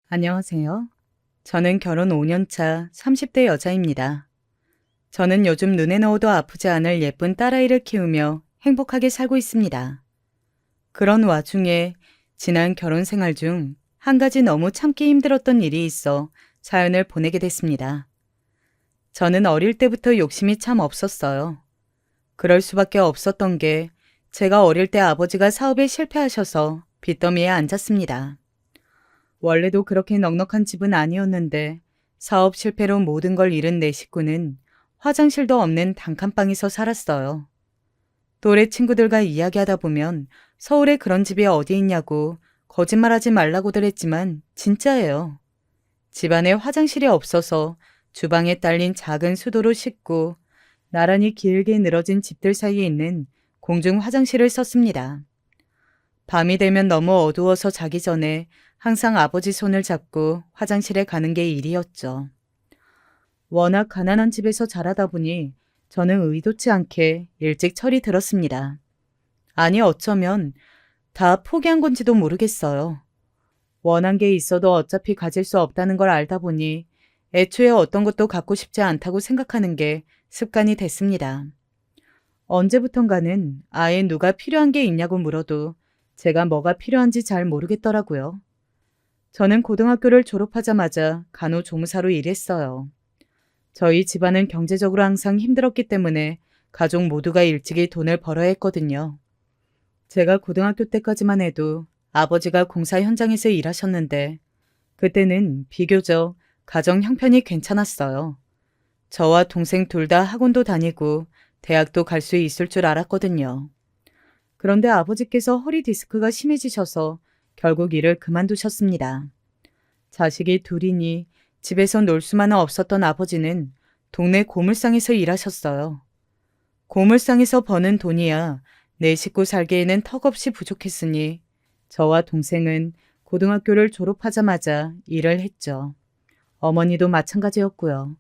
안녕하세요. 저는 결혼 5년 차 30대 여자입니다. 저는 요즘 눈에 넣어도 아프지 않을 예쁜 딸아이를 키우며 행복하게 살고 있습니다. 그런 와중에 지난 결혼 생활 중 한 가지 너무 참기 힘들었던 일이 있어 사연을 보내게 됐습니다. 저는 어릴 때부터 욕심이 참 없었어요. 그럴 수밖에 없었던 게 제가 어릴 때 아버지가 사업에 실패하셔서 빚더미에 앉았습니다. 원래도 그렇게 넉넉한 집은 아니었는데 사업 실패로 모든 걸 잃은 내 식구는 화장실도 없는 단칸방에서 살았어요. 또래 친구들과 이야기하다 보면 서울에 그런 집이 어디 있냐고 거짓말하지 말라고들 했지만 진짜예요. 집안에 화장실이 없어서 주방에 딸린 작은 수도로 씻고 나란히 길게 늘어진 집들 사이에 있는 공중 화장실을 썼습니다. 밤이 되면 너무 어두워서 자기 전에 항상 아버지 손을 잡고 화장실에 가는 게 일이었죠. 워낙 가난한 집에서 자라다 보니 저는 의도치 않게 일찍 철이 들었습니다. 아니 어쩌면 다 포기한 건지도 모르겠어요. 원한 게 있어도 어차피 가질 수 없다는 걸 알다 보니 애초에 어떤 것도 갖고 싶지 않다고 생각하는 게 습관이 됐습니다. 언제부턴가는 아예 누가 필요한 게 있냐고 물어도 제가 뭐가 필요한지 잘 모르겠더라고요. 저는 고등학교를 졸업하자마자 간호조무사로 일했어요. 저희 집안은 경제적으로 항상 힘들었기 때문에 가족 모두가 일찍이 돈을 벌어야 했거든요. 제가 고등학교 때까지만 해도 아버지가 공사 현장에서 일하셨는데 그때는 비교적 가정 형편이 괜찮았어요. 저와 동생 둘 다 학원도 다니고 대학도 갈 수 있을 줄 알았거든요. 그런데 아버지께서 허리 디스크가 심해지셔서 결국 일을 그만두셨습니다. 자식이 둘이니 집에서 놀 수만은 없었던 아버지는 동네 고물상에서 일하셨어요. 고물상에서 버는 돈이야 내 식구 살기에는 턱없이 부족했으니 저와 동생은 고등학교를 졸업하자마자 일을 했죠. 어머니도 마찬가지였고요.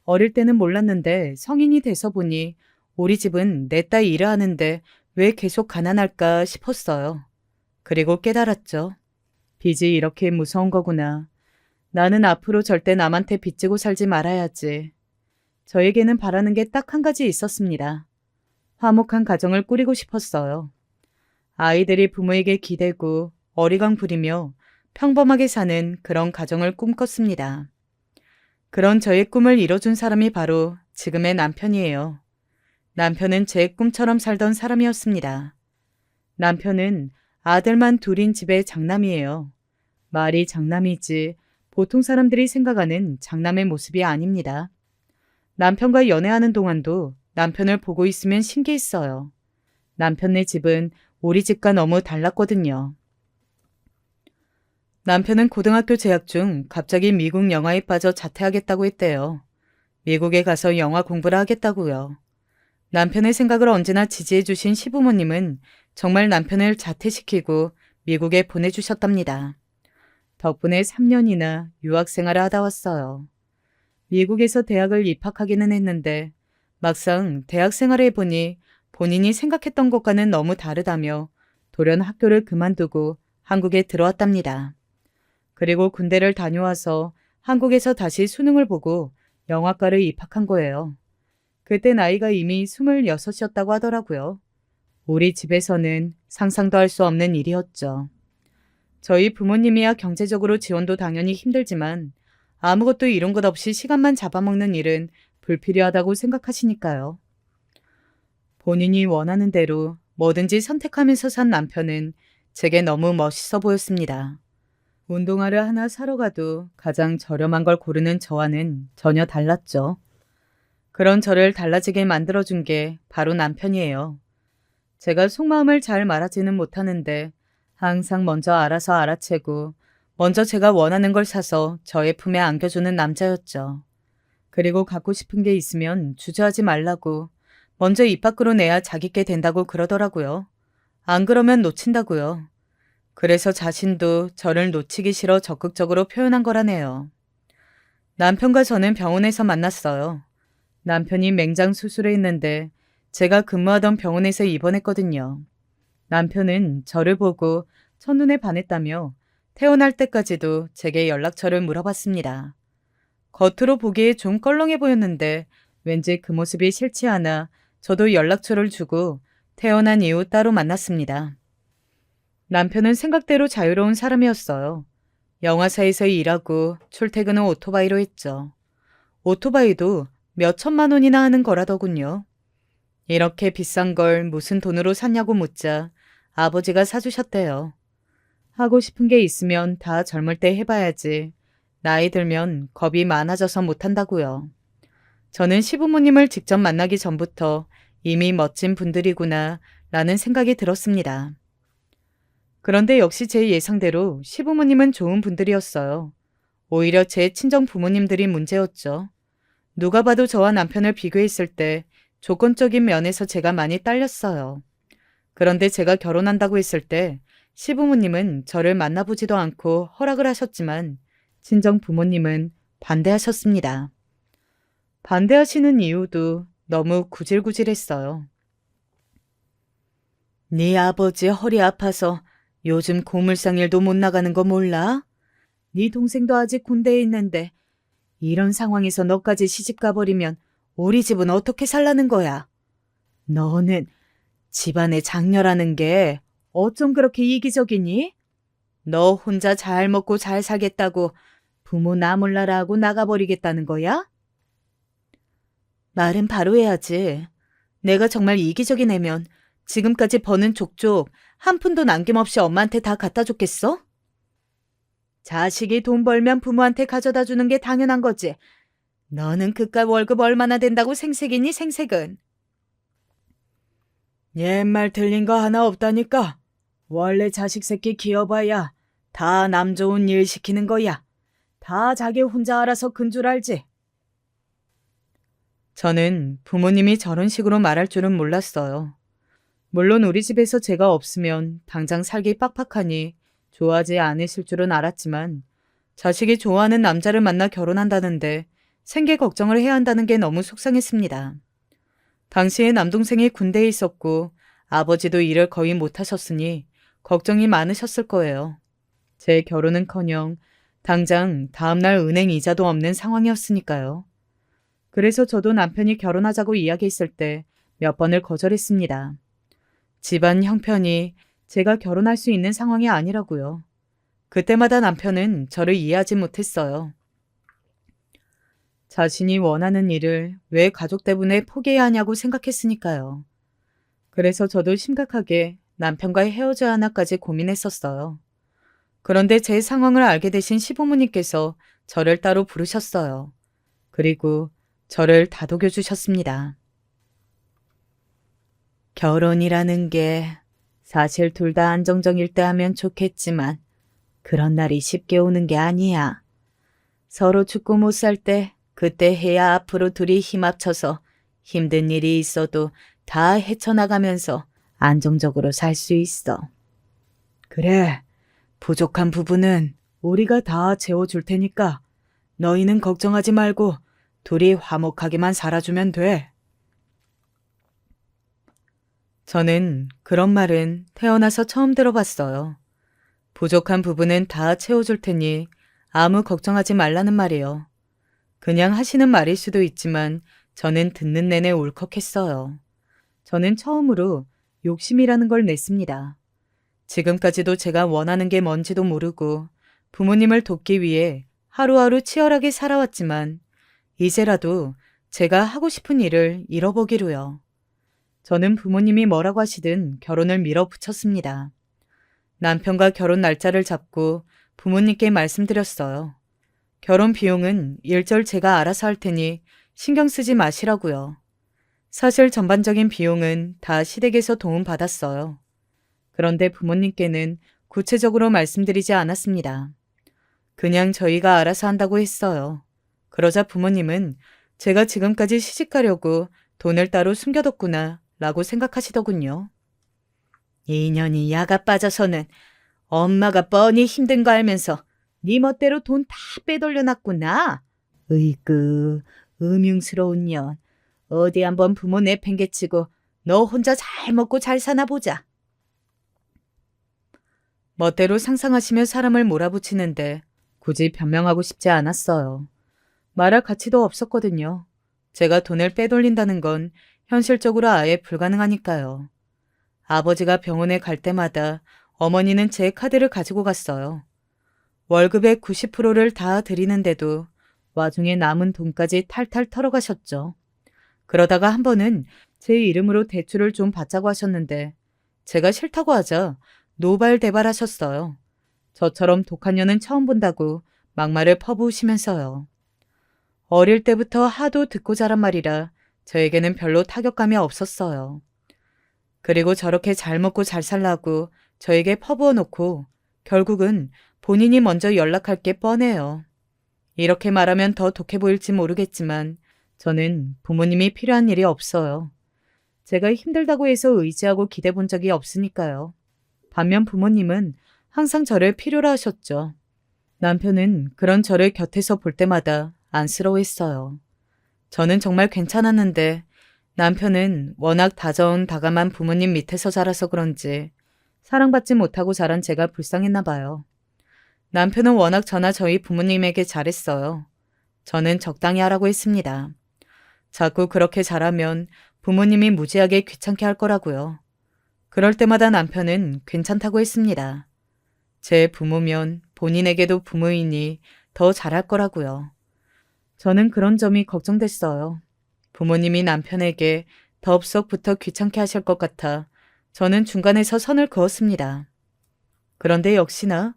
어릴 때는 몰랐는데 성인이 돼서 보니 우리 집은 내 딸 일을 하는데 왜 계속 가난할까 싶었어요. 그리고 깨달았죠. 빚이 이렇게 무서운 거구나. 나는 앞으로 절대 남한테 빚지고 살지 말아야지. 저에게는 바라는 게 딱 한 가지 있었습니다. 화목한 가정을 꾸리고 싶었어요. 아이들이 부모에게 기대고 어리광 부리며 평범하게 사는 그런 가정을 꿈꿨습니다. 그런 저의 꿈을 이뤄준 사람이 바로 지금의 남편이에요. 남편은 제 꿈처럼 살던 사람이었습니다. 남편은 아들만 둘인 집의 장남이에요. 말이 장남이지 보통 사람들이 생각하는 장남의 모습이 아닙니다. 남편과 연애하는 동안도 남편을 보고 있으면 신기했어요. 남편네 집은 우리 집과 너무 달랐거든요. 남편은 고등학교 재학 중 갑자기 미국 영화에 빠져 자퇴하겠다고 했대요. 미국에 가서 영화 공부를 하겠다고요. 남편의 생각을 언제나 지지해 주신 시부모님은 정말 남편을 자퇴시키고 미국에 보내주셨답니다. 덕분에 3년이나 유학 생활을 하다 왔어요. 미국에서 대학을 입학하기는 했는데 막상 대학 생활을 해보니 본인이 생각했던 것과는 너무 다르다며 돌연 학교를 그만두고 한국에 들어왔답니다. 그리고 군대를 다녀와서 한국에서 다시 수능을 보고 영화과를 입학한 거예요. 그때 나이가 이미 26이었다고 하더라고요. 우리 집에서는 상상도 할 수 없는 일이었죠. 저희 부모님이야 경제적으로 지원도 당연히 힘들지만 아무것도 이룬 것 없이 시간만 잡아먹는 일은 불필요하다고 생각하시니까요. 본인이 원하는 대로 뭐든지 선택하면서 산 남편은 제게 너무 멋있어 보였습니다. 운동화를 하나 사러 가도 가장 저렴한 걸 고르는 저와는 전혀 달랐죠. 그런 저를 달라지게 만들어준 게 바로 남편이에요. 제가 속마음을 잘 말하지는 못하는데 항상 먼저 알아서 알아채고 먼저 제가 원하는 걸 사서 저의 품에 안겨주는 남자였죠. 그리고 갖고 싶은 게 있으면 주저하지 말라고 먼저 입 밖으로 내야 자기께 된다고 그러더라고요. 안 그러면 놓친다고요. 그래서 자신도 저를 놓치기 싫어 적극적으로 표현한 거라네요. 남편과 저는 병원에서 만났어요. 남편이 맹장 수술을 했는데 제가 근무하던 병원에서 입원했거든요. 남편은 저를 보고 첫눈에 반했다며 태어날 때까지도 제게 연락처를 물어봤습니다. 겉으로 보기에 좀 껄렁해 보였는데 왠지 그 모습이 싫지 않아 저도 연락처를 주고 태어난 이후 따로 만났습니다. 남편은 생각대로 자유로운 사람이었어요. 영화사에서 일하고 출퇴근은 오토바이로 했죠. 오토바이도 몇 천만 원이나 하는 거라더군요. 이렇게 비싼 걸 무슨 돈으로 샀냐고 묻자 아버지가 사주셨대요. 하고 싶은 게 있으면 다 젊을 때 해봐야지. 나이 들면 겁이 많아져서 못한다고요. 저는 시부모님을 직접 만나기 전부터 이미 멋진 분들이구나 라는 생각이 들었습니다. 그런데 역시 제 예상대로 시부모님은 좋은 분들이었어요. 오히려 제 친정 부모님들이 문제였죠. 누가 봐도 저와 남편을 비교했을 때 조건적인 면에서 제가 많이 딸렸어요. 그런데 제가 결혼한다고 했을 때 시부모님은 저를 만나보지도 않고 허락을 하셨지만 친정 부모님은 반대하셨습니다. 반대하시는 이유도 너무 구질구질했어요. 네 아버지 허리 아파서 요즘 고물상 일도 못 나가는 거 몰라? 네 동생도 아직 군대에 있는데 이런 상황에서 너까지 시집 가버리면 우리 집은 어떻게 살라는 거야? 너는 집안의 장녀라는 게 어쩜 그렇게 이기적이니? 너 혼자 잘 먹고 잘 살겠다고 부모 나 몰라라 하고 나가버리겠다는 거야? 말은 바로 해야지. 내가 정말 이기적인 애면 지금까지 버는 족족 한 푼도 남김없이 엄마한테 다 갖다 줬겠어? 자식이 돈 벌면 부모한테 가져다 주는 게 당연한 거지. 너는 그깟 월급 얼마나 된다고 생색이니 생색은. 옛말 틀린 거 하나 없다니까. 원래 자식 새끼 키워봐야 다 남 좋은 일 시키는 거야. 다 자기 혼자 알아서 큰 줄 알지. 저는 부모님이 저런 식으로 말할 줄은 몰랐어요. 물론 우리 집에서 제가 없으면 당장 살기 빡빡하니 좋아하지 않으실 줄은 알았지만 자식이 좋아하는 남자를 만나 결혼한다는데 생계 걱정을 해야 한다는 게 너무 속상했습니다. 당시에 남동생이 군대에 있었고 아버지도 일을 거의 못하셨으니 걱정이 많으셨을 거예요. 제 결혼은커녕 당장 다음날 은행 이자도 없는 상황이었으니까요. 그래서 저도 남편이 결혼하자고 이야기했을 때 몇 번을 거절했습니다. 집안 형편이 제가 결혼할 수 있는 상황이 아니라고요. 그때마다 남편은 저를 이해하지 못했어요. 자신이 원하는 일을 왜 가족 때문에 포기해야 하냐고 생각했으니까요. 그래서 저도 심각하게 남편과 헤어져야 하나까지 고민했었어요. 그런데 제 상황을 알게 되신 시부모님께서 저를 따로 부르셨어요. 그리고 저를 다독여 주셨습니다. 결혼이라는 게 사실 둘 다 안정적일 때 하면 좋겠지만 그런 날이 쉽게 오는 게 아니야. 서로 죽고 못 살 때 그때 해야 앞으로 둘이 힘 합쳐서 힘든 일이 있어도 다 헤쳐나가면서 안정적으로 살 수 있어. 그래, 부족한 부분은 우리가 다 채워줄 테니까 너희는 걱정하지 말고 둘이 화목하게만 살아주면 돼. 저는 그런 말은 태어나서 처음 들어봤어요. 부족한 부분은 다 채워줄 테니 아무 걱정하지 말라는 말이요. 그냥 하시는 말일 수도 있지만 저는 듣는 내내 울컥했어요. 저는 처음으로 욕심이라는 걸 냈습니다. 지금까지도 제가 원하는 게 뭔지도 모르고 부모님을 돕기 위해 하루하루 치열하게 살아왔지만 이제라도 제가 하고 싶은 일을 잃어보기로요. 저는 부모님이 뭐라고 하시든 결혼을 밀어붙였습니다. 남편과 결혼 날짜를 잡고 부모님께 말씀드렸어요. 결혼 비용은 일절 제가 알아서 할 테니 신경 쓰지 마시라고요. 사실 전반적인 비용은 다 시댁에서 도움받았어요. 그런데 부모님께는 구체적으로 말씀드리지 않았습니다. 그냥 저희가 알아서 한다고 했어요. 그러자 부모님은 제가 지금까지 시집가려고 돈을 따로 숨겨뒀구나 라고 생각하시더군요. 이년이 야가 빠져서는 엄마가 뻔히 힘든 거 알면서 네 멋대로 돈 다 빼돌려놨구나. 으이그 음흉스러운 년. 어디 한번 부모 내팽개치고 너 혼자 잘 먹고 잘 사나 보자. 멋대로 상상하시며 사람을 몰아붙이는데 굳이 변명하고 싶지 않았어요. 말할 가치도 없었거든요. 제가 돈을 빼돌린다는 건 현실적으로 아예 불가능하니까요. 아버지가 병원에 갈 때마다 어머니는 제 카드를 가지고 갔어요. 월급의 90%를 다 드리는데도 와중에 남은 돈까지 탈탈 털어가셨죠. 그러다가 한 번은 제 이름으로 대출을 좀 받자고 하셨는데 제가 싫다고 하자 노발대발하셨어요. 저처럼 독한 년은 처음 본다고 막말을 퍼부으시면서요. 어릴 때부터 하도 듣고 자란 말이라 저에게는 별로 타격감이 없었어요. 그리고 저렇게 잘 먹고 잘 살라고 저에게 퍼부어 놓고 결국은 본인이 먼저 연락할 게 뻔해요. 이렇게 말하면 더 독해 보일지 모르겠지만 저는 부모님이 필요한 일이 없어요. 제가 힘들다고 해서 의지하고 기대 본 적이 없으니까요. 반면 부모님은 항상 저를 필요로 하셨죠. 남편은 그런 저를 곁에서 볼 때마다 안쓰러워했어요. 저는 정말 괜찮았는데 남편은 워낙 다정다감한 부모님 밑에서 자라서 그런지 사랑받지 못하고 자란 제가 불쌍했나 봐요. 남편은 워낙 저나 저희 부모님에게 잘했어요. 저는 적당히 하라고 했습니다. 자꾸 그렇게 잘하면 부모님이 무지하게 귀찮게 할 거라고요. 그럴 때마다 남편은 괜찮다고 했습니다. 제 부모면 본인에게도 부모이니 더 잘할 거라고요. 저는 그런 점이 걱정됐어요. 부모님이 남편에게 덥석부터 귀찮게 하실 것 같아 저는 중간에서 선을 그었습니다. 그런데 역시나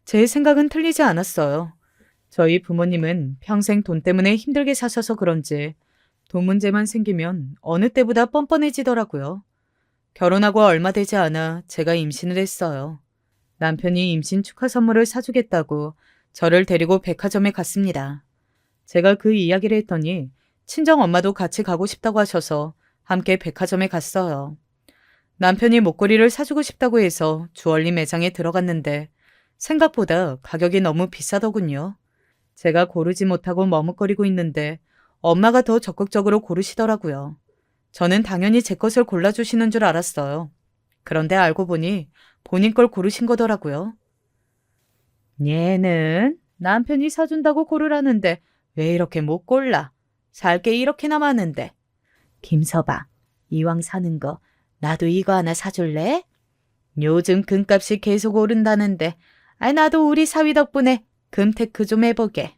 제 생각은 틀리지 않았어요. 저희 부모님은 평생 돈 때문에 힘들게 사셔서 그런지 돈 문제만 생기면 어느 때보다 뻔뻔해지더라고요. 결혼하고 얼마 되지 않아 제가 임신을 했어요. 남편이 임신 축하 선물을 사주겠다고 저를 데리고 백화점에 갔습니다. 제가 그 이야기를 했더니 친정 엄마도 같이 가고 싶다고 하셔서 함께 백화점에 갔어요. 남편이 목걸이를 사주고 싶다고 해서 주얼리 매장에 들어갔는데 생각보다 가격이 너무 비싸더군요. 제가 고르지 못하고 머뭇거리고 있는데 엄마가 더 적극적으로 고르시더라고요. 저는 당연히 제 것을 골라주시는 줄 알았어요. 그런데 알고 보니 본인 걸 고르신 거더라고요. 얘는 남편이 사준다고 고르라는데 왜 이렇게 못 골라? 살 게 이렇게나 많은데. 김서방, 이왕 사는 거 나도 이거 하나 사줄래? 요즘 금값이 계속 오른다는데 나도 우리 사위 덕분에 금테크 좀 해보게.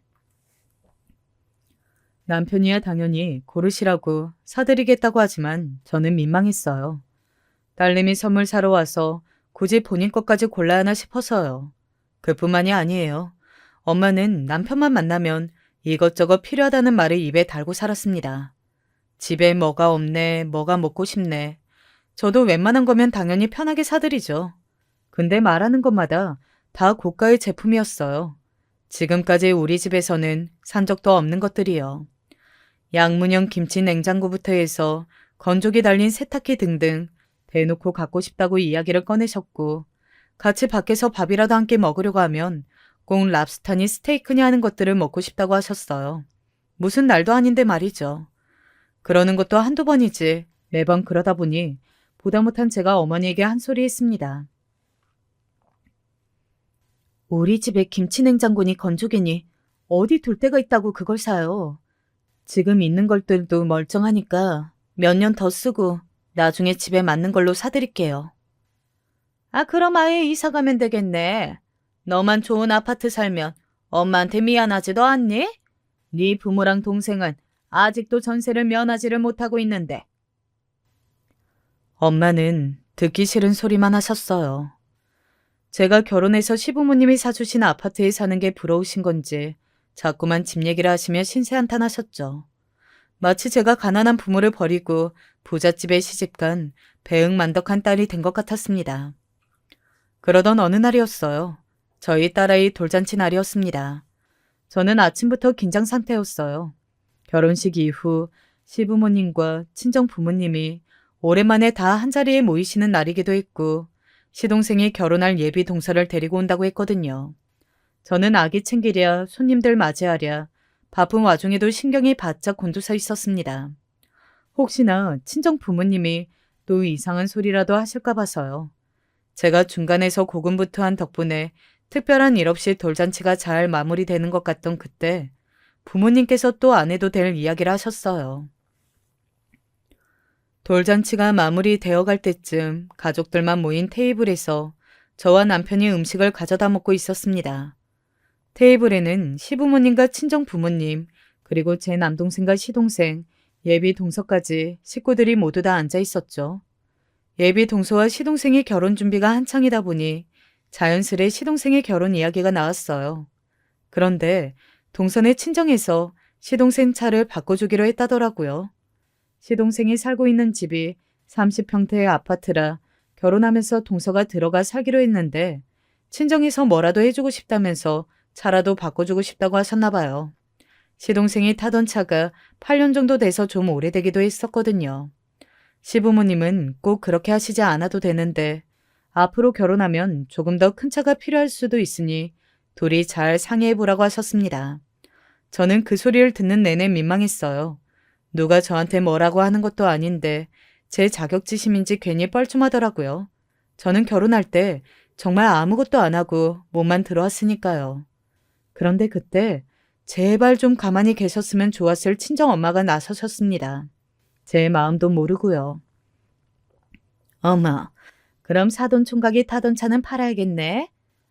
남편이야 당연히 고르시라고 사드리겠다고 하지만 저는 민망했어요. 딸내미 선물 사러 와서 굳이 본인 것까지 골라야 하나 싶어서요. 그뿐만이 아니에요. 엄마는 남편만 만나면 이것저것 필요하다는 말을 입에 달고 살았습니다. 집에 뭐가 없네, 뭐가 먹고 싶네. 저도 웬만한 거면 당연히 편하게 사드리죠. 근데 말하는 것마다 다 고가의 제품이었어요. 지금까지 우리 집에서는 산 적도 없는 것들이요. 양문형 김치 냉장고부터 해서 건조기 달린 세탁기 등등 대놓고 갖고 싶다고 이야기를 꺼내셨고 같이 밖에서 밥이라도 함께 먹으려고 하면 꼭 랍스타니 스테이크니 하는 것들을 먹고 싶다고 하셨어요. 무슨 날도 아닌데 말이죠. 그러는 것도 한두 번이지 매번 그러다 보니 보다 못한 제가 어머니에게 한 소리 했습니다. 우리 집에 김치냉장고니 건조기니 어디 둘 데가 있다고 그걸 사요. 지금 있는 것들도 멀쩡하니까 몇 년 더 쓰고 나중에 집에 맞는 걸로 사드릴게요. 그럼 아예 이사 가면 되겠네. 너만 좋은 아파트 살면 엄마한테 미안하지도 않니? 네 부모랑 동생은 아직도 전세를 면하지를 못하고 있는데. 엄마는 듣기 싫은 소리만 하셨어요. 제가 결혼해서 시부모님이 사주신 아파트에 사는 게 부러우신 건지 자꾸만 집 얘기를 하시며 신세한탄하셨죠. 마치 제가 가난한 부모를 버리고 부잣집에 시집간 배응만덕한 딸이 된 것 같았습니다. 그러던 어느 날이었어요. 저희 딸아이 돌잔치 날이었습니다. 저는 아침부터 긴장 상태였어요. 결혼식 이후 시부모님과 친정 부모님이 오랜만에 다 한자리에 모이시는 날이기도 했고 시동생이 결혼할 예비 동서를 데리고 온다고 했거든요. 저는 아기 챙기랴 손님들 맞이하랴 바쁜 와중에도 신경이 바짝 곤두서 있었습니다. 혹시나 친정 부모님이 또 이상한 소리라도 하실까 봐서요. 제가 중간에서 고군분투한 덕분에 특별한 일 없이 돌잔치가 잘 마무리되는 것 같던 그때 부모님께서 또 안 해도 될 이야기를 하셨어요. 돌잔치가 마무리되어 갈 때쯤 가족들만 모인 테이블에서 저와 남편이 음식을 가져다 먹고 있었습니다. 테이블에는 시부모님과 친정부모님, 그리고 제 남동생과 시동생, 예비 동서까지 식구들이 모두 다 앉아 있었죠. 예비 동서와 시동생의 결혼 준비가 한창이다 보니 자연스레 시동생의 결혼 이야기가 나왔어요. 그런데 동선의 친정에서 시동생 차를 바꿔주기로 했다더라고요. 시동생이 살고 있는 집이 30평대의 아파트라 결혼하면서 동서가 들어가 살기로 했는데 친정에서 뭐라도 해주고 싶다면서 차라도 바꿔주고 싶다고 하셨나 봐요. 시동생이 타던 차가 8년 정도 돼서 좀 오래되기도 했었거든요. 시부모님은 꼭 그렇게 하시지 않아도 되는데 앞으로 결혼하면 조금 더 큰 차가 필요할 수도 있으니 둘이 잘 상의해보라고 하셨습니다. 저는 그 소리를 듣는 내내 민망했어요. 누가 저한테 뭐라고 하는 것도 아닌데 제 자격지심인지 괜히 뻘쭘하더라고요. 저는 결혼할 때 정말 아무것도 안 하고 몸만 들어왔으니까요. 그런데 그때 제발 좀 가만히 계셨으면 좋았을 친정엄마가 나서셨습니다. 제 마음도 모르고요. 엄마, 그럼 사돈 총각이 타던 차는 팔아야겠네.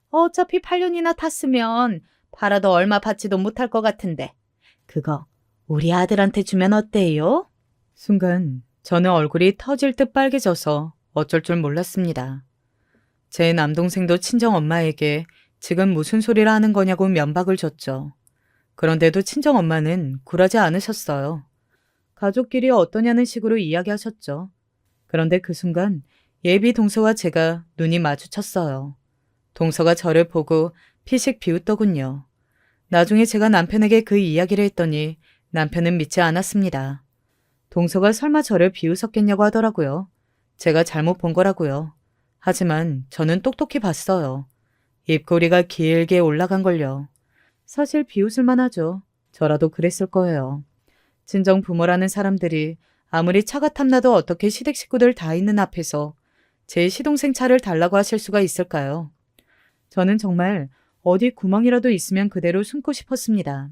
어차피 8년이나 탔으면 팔아도 얼마 받지도 못할 것 같은데. 그거 우리 아들한테 주면 어때요? 순간 저는 얼굴이 터질 듯 빨개져서 어쩔 줄 몰랐습니다. 제 남동생도 친정엄마에게 지금 무슨 소리를 하는 거냐고 면박을 줬죠. 그런데도 친정엄마는 굴하지 않으셨어요. 가족끼리 어떠냐는 식으로 이야기하셨죠. 그런데 그 순간 예비 동서와 제가 눈이 마주쳤어요. 동서가 저를 보고 피식 비웃더군요. 나중에 제가 남편에게 그 이야기를 했더니 남편은 믿지 않았습니다. 동서가 설마 저를 비웃었겠냐고 하더라고요. 제가 잘못 본 거라고요. 하지만 저는 똑똑히 봤어요. 입꼬리가 길게 올라간 걸요. 사실 비웃을만 하죠. 저라도 그랬을 거예요. 친정 부모라는 사람들이 아무리 차가 탐나도 어떻게 시댁 식구들 다 있는 앞에서 제 시동생 차를 달라고 하실 수가 있을까요? 저는 정말 어디 구멍이라도 있으면 그대로 숨고 싶었습니다.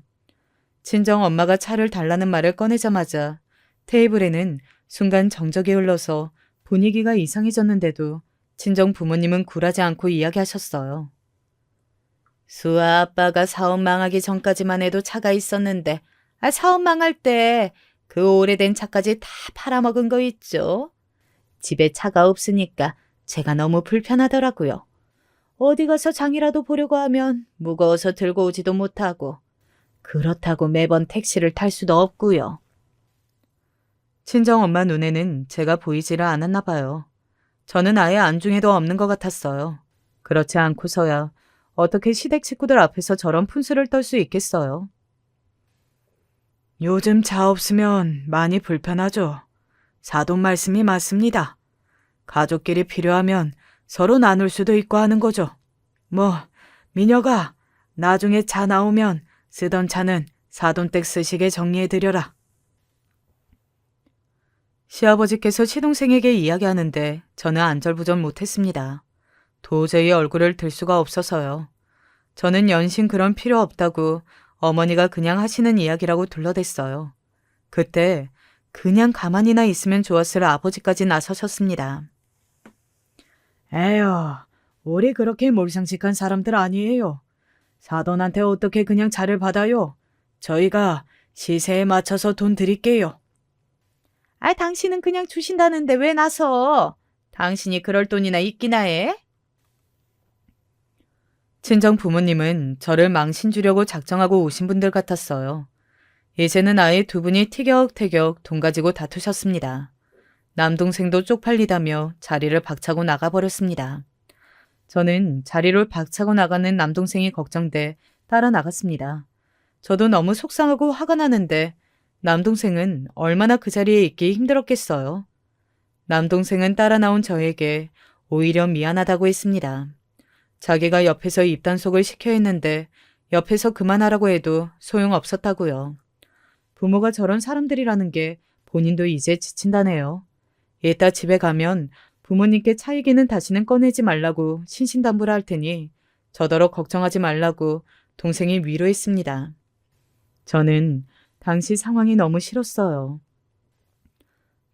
친정 엄마가 차를 달라는 말을 꺼내자마자 테이블에는 순간 정적이 흘러서 분위기가 이상해졌는데도 친정 부모님은 굴하지 않고 이야기하셨어요. 수아 아빠가 사업 망하기 전까지만 해도 차가 있었는데 사업 망할 때 그 오래된 차까지 다 팔아먹은 거 있죠. 집에 차가 없으니까 제가 너무 불편하더라고요. 어디 가서 장이라도 보려고 하면 무거워서 들고 오지도 못하고 그렇다고 매번 택시를 탈 수도 없고요. 친정엄마 눈에는 제가 보이지를 않았나 봐요. 저는 아예 안중에도 없는 것 같았어요. 그렇지 않고서야 어떻게 시댁 식구들 앞에서 저런 푼수를 떨 수 있겠어요. 요즘 차 없으면 많이 불편하죠. 사돈 말씀이 맞습니다. 가족끼리 필요하면 서로 나눌 수도 있고 하는 거죠. 민혁아, 나중에 차 나오면 쓰던 차는 사돈댁 쓰시게 정리해드려라. 시아버지께서 시동생에게 이야기하는데 저는 안절부절 못했습니다. 도저히 얼굴을 들 수가 없어서요. 저는 연신 그런 필요 없다고 어머니가 그냥 하시는 이야기라고 둘러댔어요. 그때 그냥 가만히나 있으면 좋았을 아버지까지 나서셨습니다. 에휴, 우리 그렇게 몰상식한 사람들 아니에요. 사돈한테 어떻게 그냥 차를 받아요? 저희가 시세에 맞춰서 돈 드릴게요. 당신은 그냥 주신다는데 왜 나서? 당신이 그럴 돈이나 있기나 해? 친정 부모님은 저를 망신 주려고 작정하고 오신 분들 같았어요. 이제는 아예 두 분이 티격태격 돈 가지고 다투셨습니다. 남동생도 쪽팔리다며 자리를 박차고 나가버렸습니다. 저는 자리를 박차고 나가는 남동생이 걱정돼 따라 나갔습니다. 저도 너무 속상하고 화가 나는데 남동생은 얼마나 그 자리에 있기 힘들었겠어요. 남동생은 따라 나온 저에게 오히려 미안하다고 했습니다. 자기가 옆에서 입단속을 시켜야 했는데 옆에서 그만하라고 해도 소용없었다고요. 부모가 저런 사람들이라는 게 본인도 이제 지친다네요. 이따 집에 가면 부모님께 차 얘기는 다시는 꺼내지 말라고 신신당부를 할 테니 저더러 걱정하지 말라고 동생이 위로했습니다. 저는 당시 상황이 너무 싫었어요.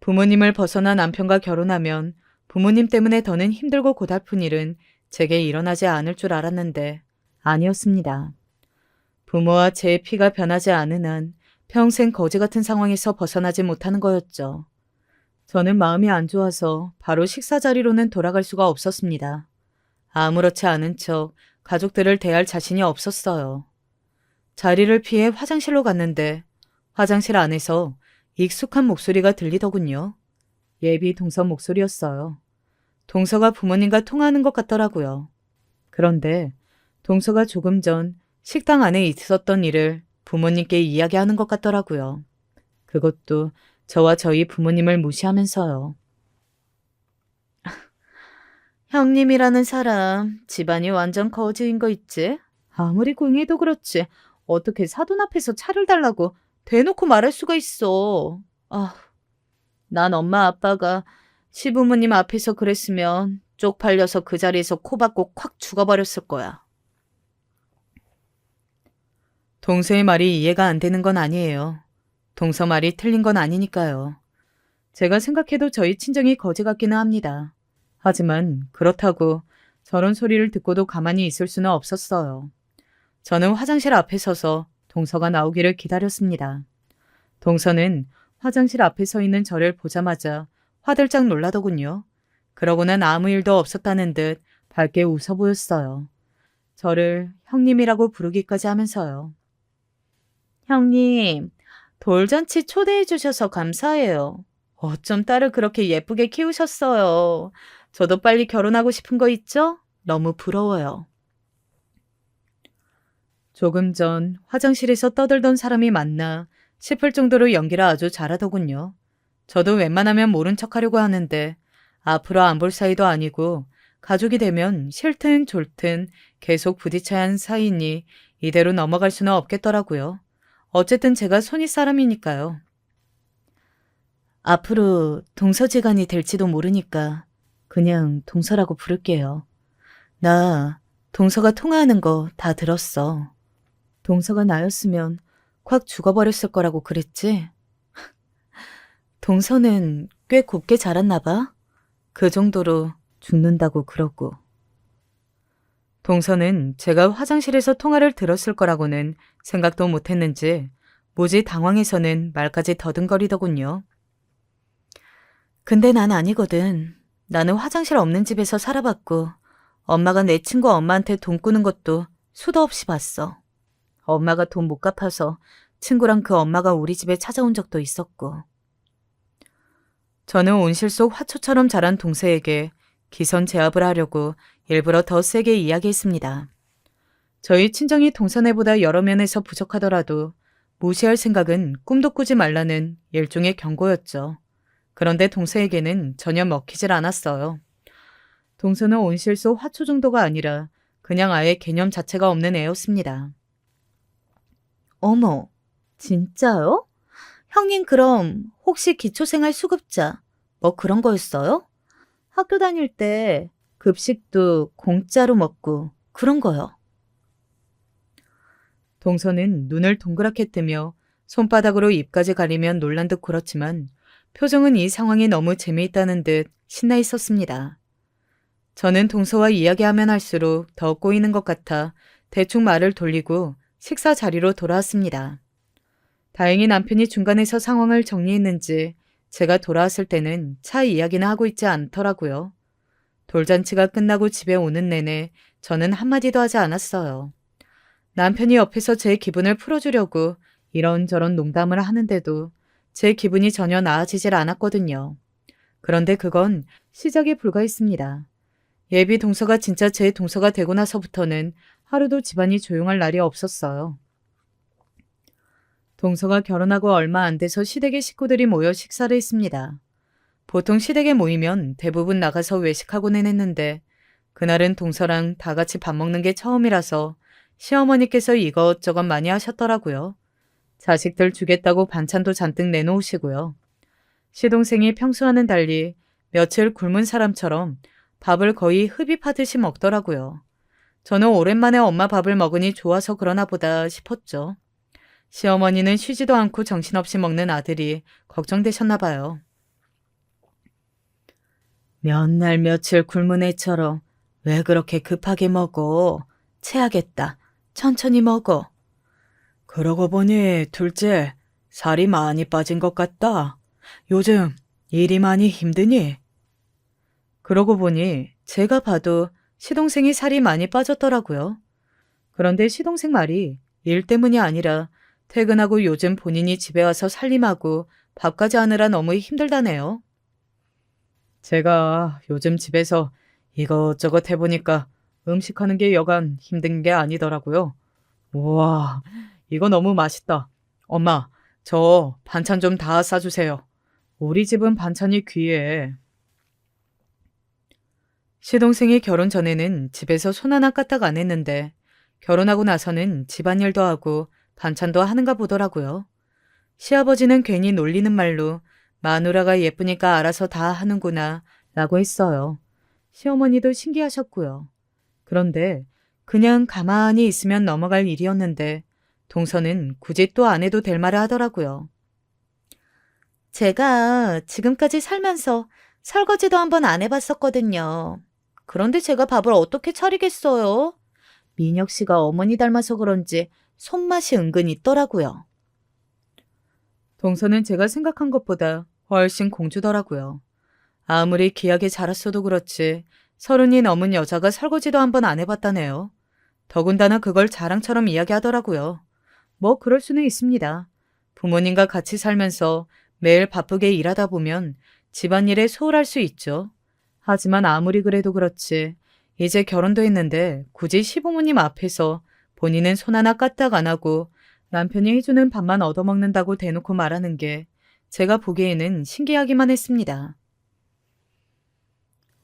부모님을 벗어나 남편과 결혼하면 부모님 때문에 더는 힘들고 고달픈 일은 제게 일어나지 않을 줄 알았는데 아니었습니다. 부모와 제 피가 변하지 않은 한 평생 거지 같은 상황에서 벗어나지 못하는 거였죠. 저는 마음이 안 좋아서 바로 식사 자리로는 돌아갈 수가 없었습니다. 아무렇지 않은 척 가족들을 대할 자신이 없었어요. 자리를 피해 화장실로 갔는데 화장실 안에서 익숙한 목소리가 들리더군요. 예비 동서 목소리였어요. 동서가 부모님과 통화하는 것 같더라고요. 그런데 동서가 조금 전 식당 안에 있었던 일을 부모님께 이야기하는 것 같더라고요. 그것도 저와 저희 부모님을 무시하면서요. 형님이라는 사람 집안이 완전 거지인 거 있지? 아무리 궁해도 그렇지 어떻게 사돈 앞에서 차를 달라고 대놓고 말할 수가 있어. 난 엄마 아빠가 시부모님 앞에서 그랬으면 쪽팔려서 그 자리에서 코 박고 콱 죽어버렸을 거야. 동서의 말이 이해가 안 되는 건 아니에요. 동서 말이 틀린 건 아니니까요. 제가 생각해도 저희 친정이 거지 같기는 합니다. 하지만 그렇다고 저런 소리를 듣고도 가만히 있을 수는 없었어요. 저는 화장실 앞에 서서 동서가 나오기를 기다렸습니다. 동서는 화장실 앞에 서 있는 저를 보자마자 화들짝 놀라더군요. 그러고는 아무 일도 없었다는 듯 밝게 웃어 보였어요. 저를 형님이라고 부르기까지 하면서요. 형님, 돌잔치 초대해 주셔서 감사해요. 어쩜 딸을 그렇게 예쁘게 키우셨어요. 저도 빨리 결혼하고 싶은 거 있죠? 너무 부러워요. 조금 전 화장실에서 떠들던 사람이 맞나 싶을 정도로 연기를 아주 잘하더군요. 저도 웬만하면 모른 척하려고 하는데 앞으로 안 볼 사이도 아니고 가족이 되면 싫든 좋든 계속 부딪혀야 하는 사이니 이대로 넘어갈 수는 없겠더라고요. 어쨌든 제가 손윗 사람이니까요. 앞으로 동서지간이 될지도 모르니까 그냥 동서라고 부를게요. 나 동서가 통화하는 거 다 들었어. 동서가 나였으면 콱 죽어버렸을 거라고 그랬지? 동서는 꽤 곱게 자랐나 봐. 그 정도로 죽는다고 그러고. 동서는 제가 화장실에서 통화를 들었을 거라고는 생각도 못했는지 무지 당황해서는 말까지 더듬거리더군요. 근데 난 아니거든. 나는 화장실 없는 집에서 살아봤고 엄마가 내 친구 엄마한테 돈 꾸는 것도 수도 없이 봤어. 엄마가 돈 못 갚아서 친구랑 그 엄마가 우리 집에 찾아온 적도 있었고. 저는 온실 속 화초처럼 자란 동서에게 기선 제압을 하려고 일부러 더 세게 이야기했습니다. 저희 친정이 동서네보다 여러 면에서 부족하더라도 무시할 생각은 꿈도 꾸지 말라는 일종의 경고였죠. 그런데 동서에게는 전혀 먹히질 않았어요. 동서는 온실 속 화초 정도가 아니라 그냥 아예 개념 자체가 없는 애였습니다. 어머, 진짜요? 형님 그럼 혹시 기초생활 수급자 뭐 그런 거였어요? 학교 다닐 때 급식도 공짜로 먹고 그런 거요. 동서는 눈을 동그랗게 뜨며 손바닥으로 입까지 가리면 놀란 듯 굴었지만 표정은 이 상황이 너무 재미있다는 듯 신나 있었습니다. 저는 동서와 이야기하면 할수록 더 꼬이는 것 같아 대충 말을 돌리고 식사 자리로 돌아왔습니다. 다행히 남편이 중간에서 상황을 정리했는지 제가 돌아왔을 때는 차 이야기나 하고 있지 않더라고요. 돌잔치가 끝나고 집에 오는 내내 저는 한마디도 하지 않았어요. 남편이 옆에서 제 기분을 풀어주려고 이런저런 농담을 하는데도 제 기분이 전혀 나아지질 않았거든요. 그런데 그건 시작에 불과했습니다. 예비 동서가 진짜 제 동서가 되고 나서부터는 하루도 집안이 조용할 날이 없었어요. 동서가 결혼하고 얼마 안 돼서 시댁의 식구들이 모여 식사를 했습니다. 보통 시댁에 모이면 대부분 나가서 외식하고는 했는데 그날은 동서랑 다 같이 밥 먹는 게 처음이라서 시어머니께서 이것저것 많이 하셨더라고요. 자식들 주겠다고 반찬도 잔뜩 내놓으시고요. 시동생이 평소와는 달리 며칠 굶은 사람처럼 밥을 거의 흡입하듯이 먹더라고요. 저는 오랜만에 엄마 밥을 먹으니 좋아서 그러나 보다 싶었죠. 시어머니는 쉬지도 않고 정신없이 먹는 아들이 걱정되셨나 봐요. 몇 날 며칠 굶은 애처럼 왜 그렇게 급하게 먹어? 체하겠다. 천천히 먹어. 그러고 보니 둘째, 살이 많이 빠진 것 같다. 요즘 일이 많이 힘드니? 그러고 보니 제가 봐도 시동생이 살이 많이 빠졌더라고요. 그런데 시동생 말이 일 때문이 아니라 퇴근하고 요즘 본인이 집에 와서 살림하고 밥까지 하느라 너무 힘들다네요. 제가 요즘 집에서 이것저것 해보니까 음식하는 게 여간 힘든 게 아니더라고요. 우와, 이거 너무 맛있다. 엄마, 저 반찬 좀 다 싸주세요. 우리 집은 반찬이 귀해. 시동생이 결혼 전에는 집에서 손 하나 까딱 안 했는데 결혼하고 나서는 집안일도 하고 반찬도 하는가 보더라고요. 시아버지는 괜히 놀리는 말로 마누라가 예쁘니까 알아서 다 하는구나 라고 했어요. 시어머니도 신기하셨고요. 그런데 그냥 가만히 있으면 넘어갈 일이었는데 동서는 굳이 또 안 해도 될 말을 하더라고요. 제가 지금까지 살면서 설거지도 한번 안 해봤었거든요. 그런데 제가 밥을 어떻게 차리겠어요? 민혁 씨가 어머니 닮아서 그런지 손맛이 은근 있더라고요. 동서는 제가 생각한 것보다 훨씬 공주더라고요. 아무리 귀하게 자랐어도 그렇지 30이 넘은 여자가 설거지도 한번 안 해봤다네요. 더군다나 그걸 자랑처럼 이야기하더라고요. 뭐 그럴 수는 있습니다. 부모님과 같이 살면서 매일 바쁘게 일하다 보면 집안일에 소홀할 수 있죠. 하지만 아무리 그래도 그렇지 이제 결혼도 했는데 굳이 시부모님 앞에서 본인은 손 하나 까딱 안 하고 남편이 해주는 밥만 얻어먹는다고 대놓고 말하는 게 제가 보기에는 신기하기만 했습니다.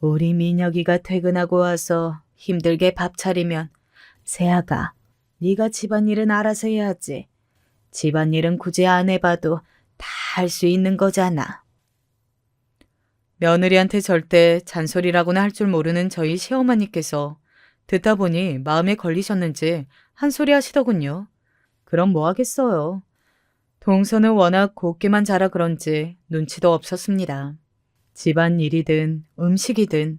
우리 민혁이가 퇴근하고 와서 힘들게 밥 차리면 세아가 네가 집안일은 알아서 해야지. 집안일은 굳이 안 해봐도 다 할 수 있는 거잖아. 며느리한테 절대 잔소리라고는 할 줄 모르는 저희 시어머니께서 듣다 보니 마음에 걸리셨는지 한 소리 하시더군요. 그럼 뭐 하겠어요. 동서는 워낙 곱게만 자라 그런지 눈치도 없었습니다. 집안일이든 음식이든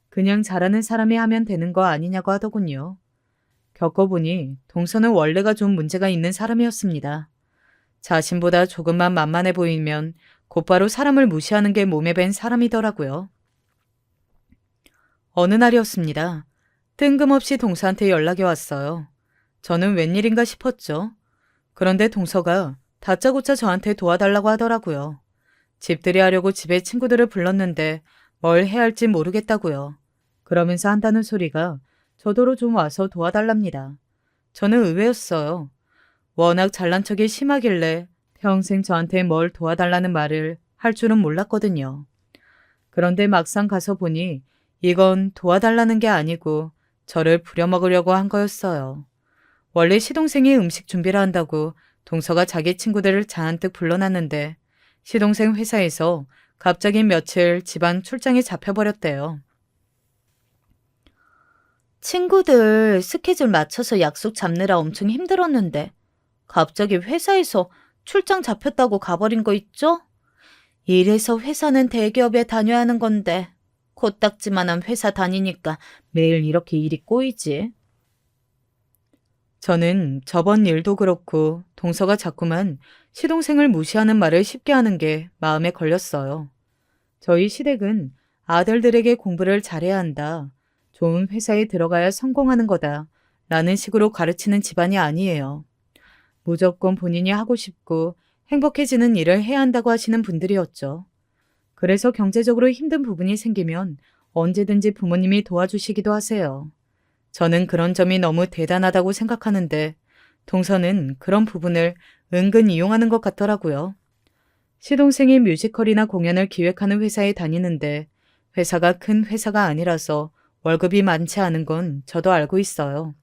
그냥 잘하는 사람이 하면 되는 거 아니냐고 하더군요. 겪어보니 동서는 원래가 좀 문제가 있는 사람이었습니다. 자신보다 조금만 만만해 보이면 곧바로 사람을 무시하는 게 몸에 밴 사람이더라고요. 어느 날이었습니다. 뜬금없이 동서한테 연락이 왔어요. 저는 웬일인가 싶었죠. 그런데 동서가 다짜고짜 저한테 도와달라고 하더라고요. 집들이 하려고 집에 친구들을 불렀는데 뭘 해야 할지 모르겠다고요. 그러면서 한다는 소리가 저더러 좀 와서 도와달랍니다. 저는 의외였어요. 워낙 잘난 척이 심하길래 평생 저한테 뭘 도와달라는 말을 할 줄은 몰랐거든요. 그런데 막상 가서 보니 이건 도와달라는 게 아니고 저를 부려먹으려고 한 거였어요. 원래 시동생이 음식 준비를 한다고 동서가 자기 친구들을 잔뜩 불러놨는데 시동생 회사에서 갑자기 며칠 집안 출장에 잡혀버렸대요. 친구들 스케줄 맞춰서 약속 잡느라 엄청 힘들었는데 갑자기 회사에서 출장 잡혔다고 가버린 거 있죠? 이래서 회사는 대기업에 다녀야 하는 건데 코딱지만한 회사 다니니까 매일 이렇게 일이 꼬이지. 저는 저번 일도 그렇고 동서가 자꾸만 시동생을 무시하는 말을 쉽게 하는 게 마음에 걸렸어요. 저희 시댁은 아들들에게 공부를 잘해야 한다. 좋은 회사에 들어가야 성공하는 거다. 라는 식으로 가르치는 집안이 아니에요. 무조건 본인이 하고 싶고 행복해지는 일을 해야 한다고 하시는 분들이었죠. 그래서 경제적으로 힘든 부분이 생기면 언제든지 부모님이 도와주시기도 하세요. 저는 그런 점이 너무 대단하다고 생각하는데 동서는 그런 부분을 은근 이용하는 것 같더라고요. 시동생이 뮤지컬이나 공연을 기획하는 회사에 다니는데 회사가 큰 회사가 아니라서 월급이 많지 않은 건 저도 알고 있어요.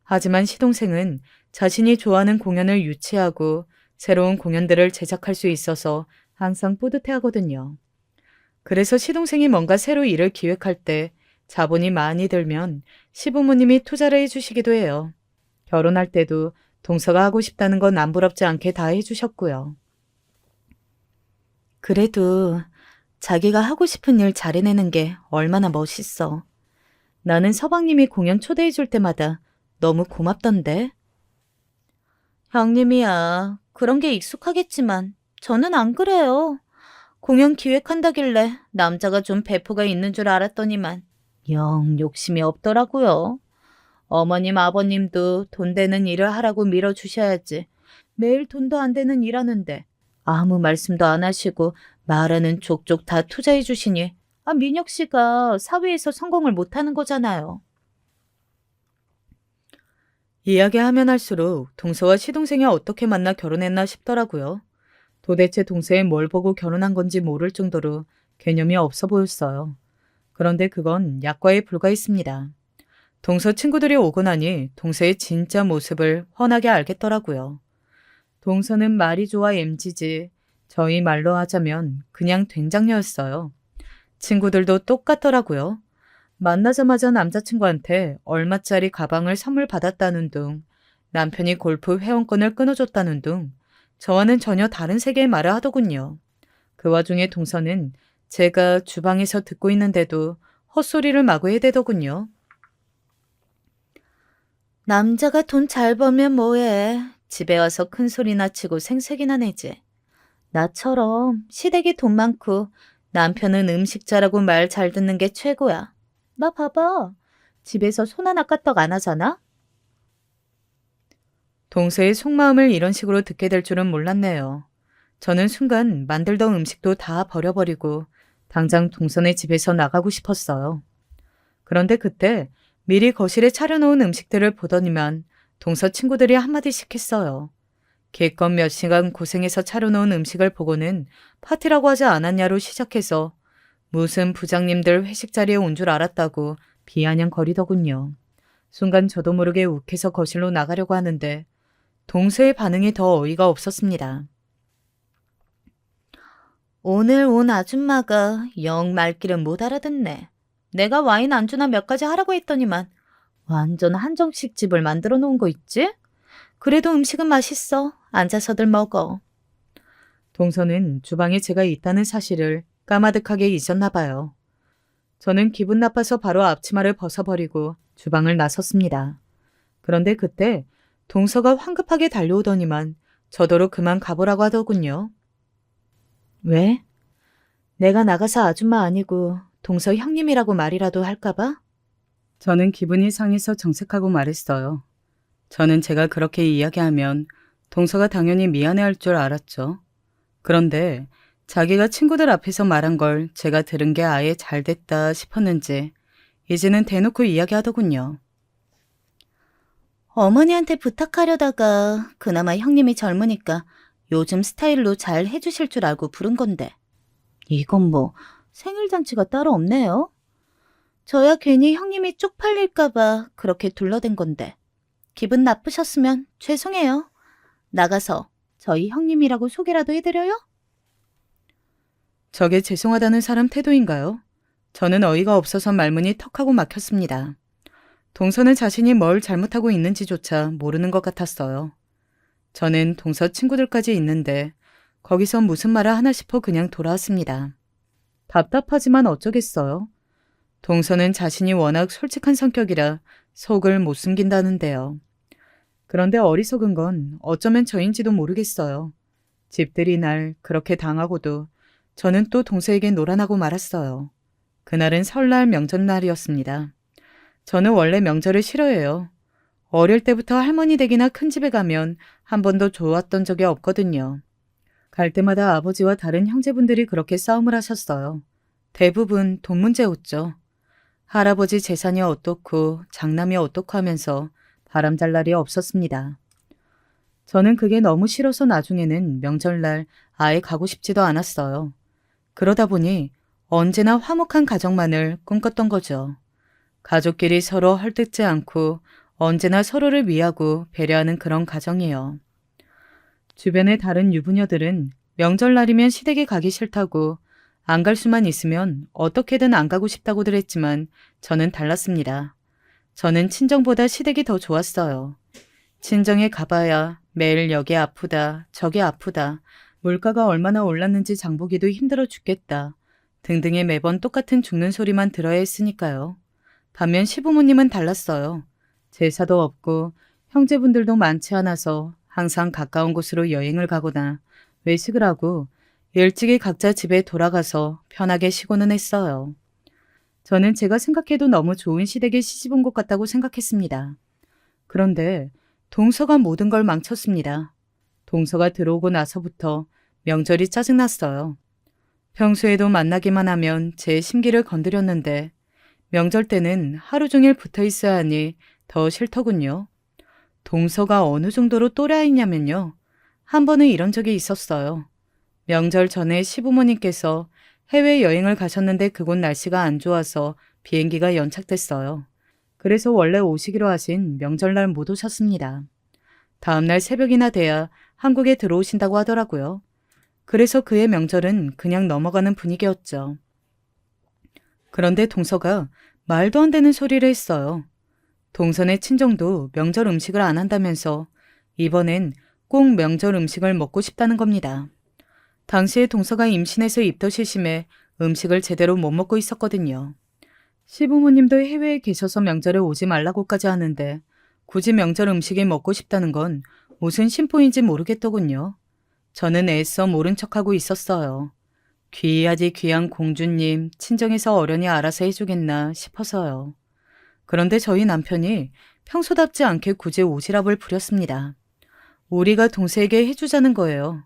하지만 시동생은 자신이 좋아하는 공연을 유치하고 새로운 공연들을 제작할 수 있어서 항상 뿌듯해하거든요. 그래서 시동생이 뭔가 새로 일을 기획할 때 자본이 많이 들면 시부모님이 투자를 해주시기도 해요. 결혼할 때도 동서가 하고 싶다는 건 남부럽지 않게 다 해주셨고요. 그래도 자기가 하고 싶은 일 잘 해내는 게 얼마나 멋있어. 나는 서방님이 공연 초대해 줄 때마다 너무 고맙던데. 형님이야, 그런 게 익숙하겠지만 저는 안 그래요. 공연 기획한다길래 남자가 좀 배포가 있는 줄 알았더니만 영 욕심이 없더라고요. 어머님, 아버님도 돈 되는 일을 하라고 밀어주셔야지. 매일 돈도 안 되는 일 하는데 아무 말씀도 안 하시고 말하는 족족 다 투자해 주시니 민혁 씨가 사회에서 성공을 못하는 거잖아요. 이야기하면 할수록 동서와 시동생이 어떻게 만나 결혼했나 싶더라고요. 도대체 동서에 뭘 보고 결혼한 건지 모를 정도로 개념이 없어 보였어요. 그런데 그건 약과에 불과했습니다. 동서 친구들이 오고 나니 동서의 진짜 모습을 훤하게 알겠더라고요. 동서는 말이 좋아 엠지지 저희 말로 하자면 그냥 된장녀였어요. 친구들도 똑같더라고요. 만나자마자 남자친구한테 얼마짜리 가방을 선물 받았다는 둥, 남편이 골프 회원권을 끊어줬다는 둥, 저와는 전혀 다른 세계의 말을 하더군요. 그 와중에 동서는 제가 주방에서 듣고 있는데도 헛소리를 마구 해대더군요. 남자가 돈 잘 벌면 뭐해. 집에 와서 큰 소리나 치고 생색이나 내지. 나처럼 시댁이 돈 많고 남편은 음식 잘하고 말 잘 듣는 게 최고야. 나 봐봐. 집에서 손 하나 까떡 안 하잖아? 동서의 속마음을 이런 식으로 듣게 될 줄은 몰랐네요. 저는 순간 만들던 음식도 다 버려버리고 당장 동서네 집에서 나가고 싶었어요. 그런데 그때 미리 거실에 차려놓은 음식들을 보더니만 동서 친구들이 한마디씩 했어요. 기껏 몇 시간 고생해서 차려놓은 음식을 보고는 파티라고 하지 않았냐로 시작해서 무슨 부장님들 회식 자리에 온 줄 알았다고 비아냥거리더군요. 순간 저도 모르게 욱해서 거실로 나가려고 하는데 동서의 반응이 더 어이가 없었습니다. 오늘 온 아줌마가 영 말귀를 못 알아듣네. 내가 와인 안주나 몇 가지 하라고 했더니만 완전 한정식 집을 만들어 놓은 거 있지? 그래도 음식은 맛있어. 앉아서들 먹어. 동서는 주방에 제가 있다는 사실을 까마득하게 잊었나 봐요. 저는 기분 나빠서 바로 앞치마를 벗어버리고 주방을 나섰습니다. 그런데 그때 동서가 황급하게 달려오더니만 저더러 그만 가보라고 하더군요. 왜? 내가 나가서 아줌마 아니고 동서 형님이라고 말이라도 할까봐? 저는 기분이 상해서 정색하고 말했어요. 저는 제가 그렇게 이야기하면 동서가 당연히 미안해할 줄 알았죠. 그런데 자기가 친구들 앞에서 말한 걸 제가 들은 게 아예 잘됐다 싶었는지 이제는 대놓고 이야기하더군요. 어머니한테 부탁하려다가 그나마 형님이 젊으니까 요즘 스타일로 잘 해주실 줄 알고 부른 건데 이건 뭐 생일잔치가 따로 없네요. 저야 괜히 형님이 쪽팔릴까 봐 그렇게 둘러댄 건데 기분 나쁘셨으면 죄송해요. 나가서 저희 형님이라고 소개라도 해드려요? 저게 죄송하다는 사람 태도인가요? 저는 어이가 없어서 말문이 턱하고 막혔습니다. 동서는 자신이 뭘 잘못하고 있는지조차 모르는 것 같았어요. 저는 동서 친구들까지 있는데 거기서 무슨 말을 하나 싶어 그냥 돌아왔습니다. 답답하지만 어쩌겠어요. 동서는 자신이 워낙 솔직한 성격이라 속을 못 숨긴다는데요. 그런데 어리석은 건 어쩌면 저인지도 모르겠어요. 집들이 날 그렇게 당하고도 저는 또 동서에게 노란하고 말았어요. 그날은 설날 명절날이었습니다. 저는 원래 명절을 싫어해요. 어릴 때부터 할머니 댁이나 큰 집에 가면 한 번도 좋았던 적이 없거든요. 갈 때마다 아버지와 다른 형제분들이 그렇게 싸움을 하셨어요. 대부분 돈 문제였죠. 할아버지 재산이 어떻고 장남이 어떻고 하면서 바람잘 날이 없었습니다. 저는 그게 너무 싫어서 나중에는 명절날 아예 가고 싶지도 않았어요. 그러다 보니 언제나 화목한 가정만을 꿈꿨던 거죠. 가족끼리 서로 헐뜯지 않고 언제나 서로를 위하고 배려하는 그런 가정이요. 주변의 다른 유부녀들은 명절날이면 시댁에 가기 싫다고 안 갈 수만 있으면 어떻게든 안 가고 싶다고들 했지만 저는 달랐습니다. 저는 친정보다 시댁이 더 좋았어요. 친정에 가봐야 매일 여기 아프다, 저기 아프다, 물가가 얼마나 올랐는지 장보기도 힘들어 죽겠다 등등의 매번 똑같은 죽는 소리만 들어야 했으니까요. 반면 시부모님은 달랐어요. 제사도 없고 형제분들도 많지 않아서 항상 가까운 곳으로 여행을 가거나 외식을 하고 일찍이 각자 집에 돌아가서 편하게 쉬고는 했어요. 저는 제가 생각해도 너무 좋은 시댁에 시집온 것 같다고 생각했습니다. 그런데 동서가 모든 걸 망쳤습니다. 동서가 들어오고 나서부터 명절이 짜증났어요. 평소에도 만나기만 하면 제 심기를 건드렸는데 명절 때는 하루 종일 붙어 있어야 하니 더 싫더군요. 동서가 어느 정도로 또래아이냐면요. 한 번은 이런 적이 있었어요. 명절 전에 시부모님께서 해외여행을 가셨는데 그곳 날씨가 안 좋아서 비행기가 연착됐어요. 그래서 원래 오시기로 하신 명절날 못 오셨습니다. 다음날 새벽이나 돼야 한국에 들어오신다고 하더라고요. 그래서 그의 명절은 그냥 넘어가는 분위기였죠. 그런데 동서가 말도 안 되는 소리를 했어요. 동선의 친정도 명절 음식을 안 한다면서 이번엔 꼭 명절 음식을 먹고 싶다는 겁니다. 당시에 동서가 임신해서 입덧이 심해 음식을 제대로 못 먹고 있었거든요. 시부모님도 해외에 계셔서 명절에 오지 말라고까지 하는데 굳이 명절 음식이 먹고 싶다는 건 무슨 심보인지 모르겠더군요. 저는 애써 모른 척하고 있었어요. 귀하디 귀한 공주님, 친정에서 어련히 알아서 해주겠나 싶어서요. 그런데 저희 남편이 평소답지 않게 굳이 오지랖을 부렸습니다. 우리가 동서에게 해주자는 거예요.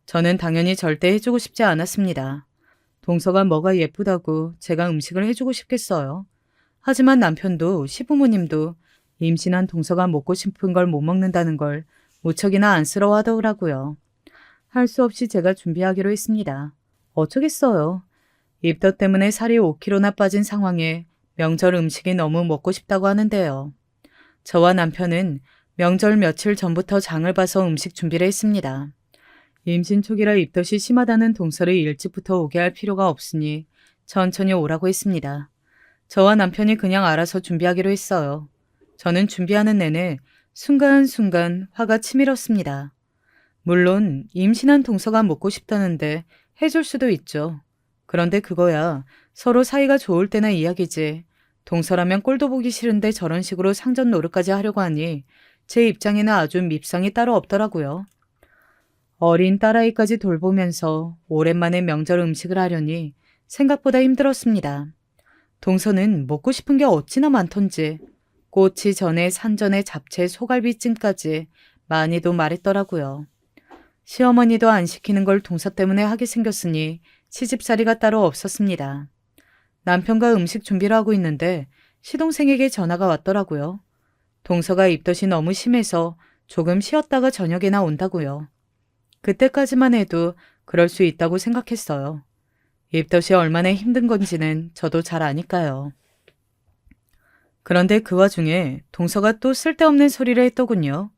저는 당연히 절대 해주고 싶지 않았습니다. 동서가 뭐가 예쁘다고 제가 음식을 해주고 싶겠어요. 하지만 남편도 시부모님도 임신한 동서가 먹고 싶은 걸 못 먹는다는 걸 무척이나 안쓰러워하더라고요. 할 수 없이 제가 준비하기로 했습니다. 어쩌겠어요. 입덧 때문에 살이 5kg나 빠진 상황에 명절 음식이 너무 먹고 싶다고 하는데요. 저와 남편은 명절 며칠 전부터 장을 봐서 음식 준비를 했습니다. 임신 초기라 입덧이 심하다는 동서를 일찍부터 오게 할 필요가 없으니 천천히 오라고 했습니다. 저와 남편이 그냥 알아서 준비하기로 했어요. 저는 준비하는 내내 순간순간 화가 치밀었습니다. 물론 임신한 동서가 먹고 싶다는데 해줄 수도 있죠. 그런데 그거야 서로 사이가 좋을 때나 이야기지. 동서라면 꼴도 보기 싫은데 저런 식으로 상전 노릇까지 하려고 하니 제 입장에는 아주 밉상이 따로 없더라고요. 어린 딸아이까지 돌보면서 오랜만에 명절 음식을 하려니 생각보다 힘들었습니다. 동서는 먹고 싶은 게 어찌나 많던지 꼬치 전에 산전에 잡채 소갈비찜까지 많이도 말했더라고요. 시어머니도 안 시키는 걸 동서 때문에 하게 생겼으니 시집살이가 따로 없었습니다. 남편과 음식 준비를 하고 있는데 시동생에게 전화가 왔더라고요. 동서가 입덧이 너무 심해서 조금 쉬었다가 저녁에나 온다고요. 그때까지만 해도 그럴 수 있다고 생각했어요. 입덧이 얼마나 힘든 건지는 저도 잘 아니까요. 그런데 그 와중에 동서가 또 쓸데없는 소리를 했더군요.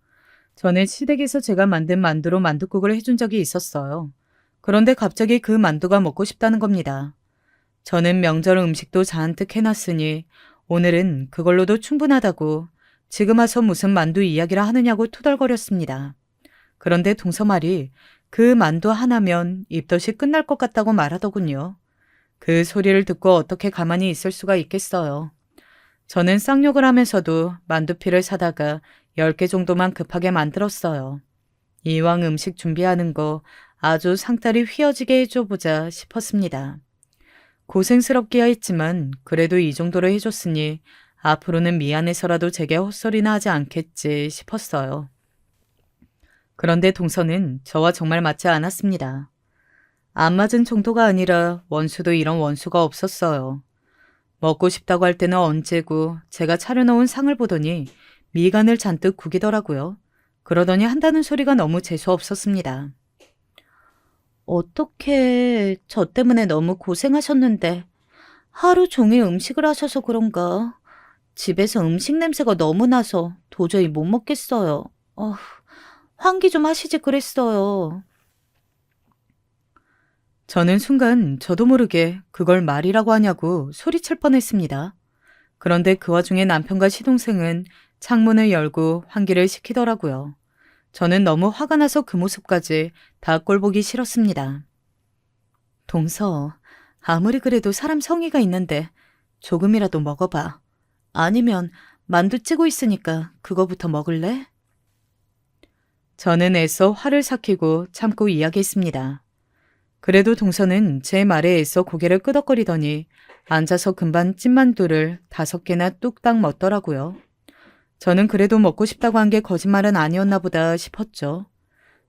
전에 시댁에서 제가 만든 만두로 만둣국을 해준 적이 있었어요. 그런데 갑자기 그 만두가 먹고 싶다는 겁니다. 저는 명절 음식도 잔뜩 해놨으니 오늘은 그걸로도 충분하다고 지금 와서 무슨 만두 이야기를 하느냐고 투덜거렸습니다. 그런데 동서 말이 그 만두 하나면 입덧이 끝날 것 같다고 말하더군요. 그 소리를 듣고 어떻게 가만히 있을 수가 있겠어요. 저는 쌍욕을 하면서도 만두피를 사다가 10개 정도만 급하게 만들었어요. 이왕 음식 준비하는 거 아주 상다리 휘어지게 해줘보자 싶었습니다. 고생스럽기야 했지만 그래도 이 정도로 해줬으니 앞으로는 미안해서라도 제게 헛소리나 하지 않겠지 싶었어요. 그런데 동서는 저와 정말 맞지 않았습니다. 안 맞은 정도가 아니라 원수도 이런 원수가 없었어요. 먹고 싶다고 할 때는 언제고 제가 차려놓은 상을 보더니 미간을 잔뜩 구기더라고요. 그러더니 한다는 소리가 너무 재수없었습니다. 어떻게 저 때문에 너무 고생하셨는데 하루 종일 음식을 하셔서 그런가? 집에서 음식 냄새가 너무 나서 도저히 못 먹겠어요. 환기 좀 하시지 그랬어요. 저는 순간 저도 모르게 그걸 말이라고 하냐고 소리칠 뻔했습니다. 그런데 그 와중에 남편과 시동생은 창문을 열고 환기를 시키더라고요. 저는 너무 화가 나서 그 모습까지 다 꼴보기 싫었습니다. 동서, 아무리 그래도 사람 성의가 있는데 조금이라도 먹어봐. 아니면 만두 찌고 있으니까 그거부터 먹을래? 저는 애써 화를 삭히고 참고 이야기했습니다. 그래도 동서는 제 말에 애써 고개를 끄덕거리더니 앉아서 금방 찐만두를 5개나 뚝딱 먹더라고요. 저는 그래도 먹고 싶다고 한 게 거짓말은 아니었나 보다 싶었죠.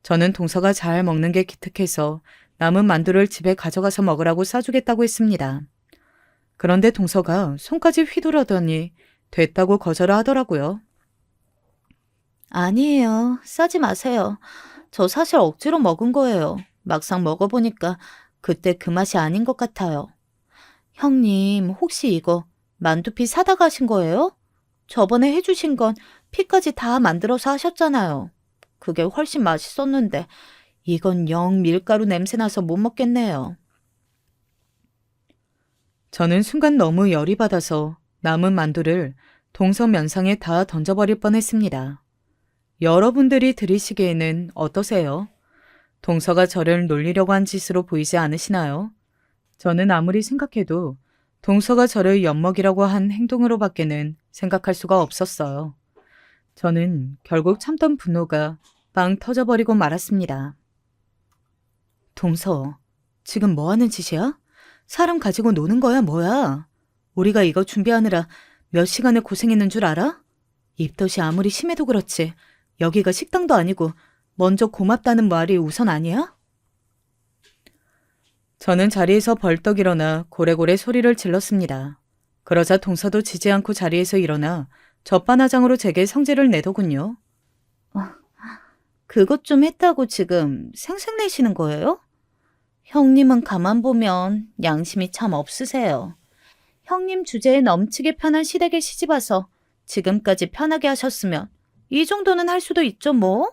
저는 동서가 잘 먹는 게 기특해서 남은 만두를 집에 가져가서 먹으라고 싸주겠다고 했습니다. 그런데 동서가 손까지 휘두르더니 됐다고 거절을 하더라고요. 아니에요. 싸지 마세요. 저 사실 억지로 먹은 거예요. 막상 먹어보니까 그때 그 맛이 아닌 것 같아요. 형님, 혹시 이거 만두피 사다 가신 거예요? 저번에 해주신 건 피까지 다 만들어서 하셨잖아요. 그게 훨씬 맛있었는데 이건 영 밀가루 냄새 나서 못 먹겠네요. 저는 순간 너무 열이 받아서 남은 만두를 동서 면상에 다 던져버릴 뻔했습니다. 여러분들이 들으시기에는 어떠세요? 동서가 저를 놀리려고 한 짓으로 보이지 않으시나요? 저는 아무리 생각해도 동서가 저를 엿먹이라고 한 행동으로밖에는 생각할 수가 없었어요. 저는 결국 참던 분노가 빵 터져버리고 말았습니다. 동서, 지금 뭐 하는 짓이야? 사람 가지고 노는 거야, 뭐야? 우리가 이거 준비하느라 몇 시간을 고생했는 줄 알아? 입덧이 아무리 심해도 그렇지. 여기가 식당도 아니고 먼저 고맙다는 말이 우선 아니야? 저는 자리에서 벌떡 일어나 고래고래 소리를 질렀습니다. 그러자 동서도 지지 않고 자리에서 일어나 젖바나장으로 제게 성질을 내더군요. 그것 좀 했다고 지금 생색내시는 거예요? 형님은 가만 보면 양심이 참 없으세요. 형님 주제에 넘치게 편한 시댁에 시집와서 지금까지 편하게 하셨으면 이 정도는 할 수도 있죠 뭐.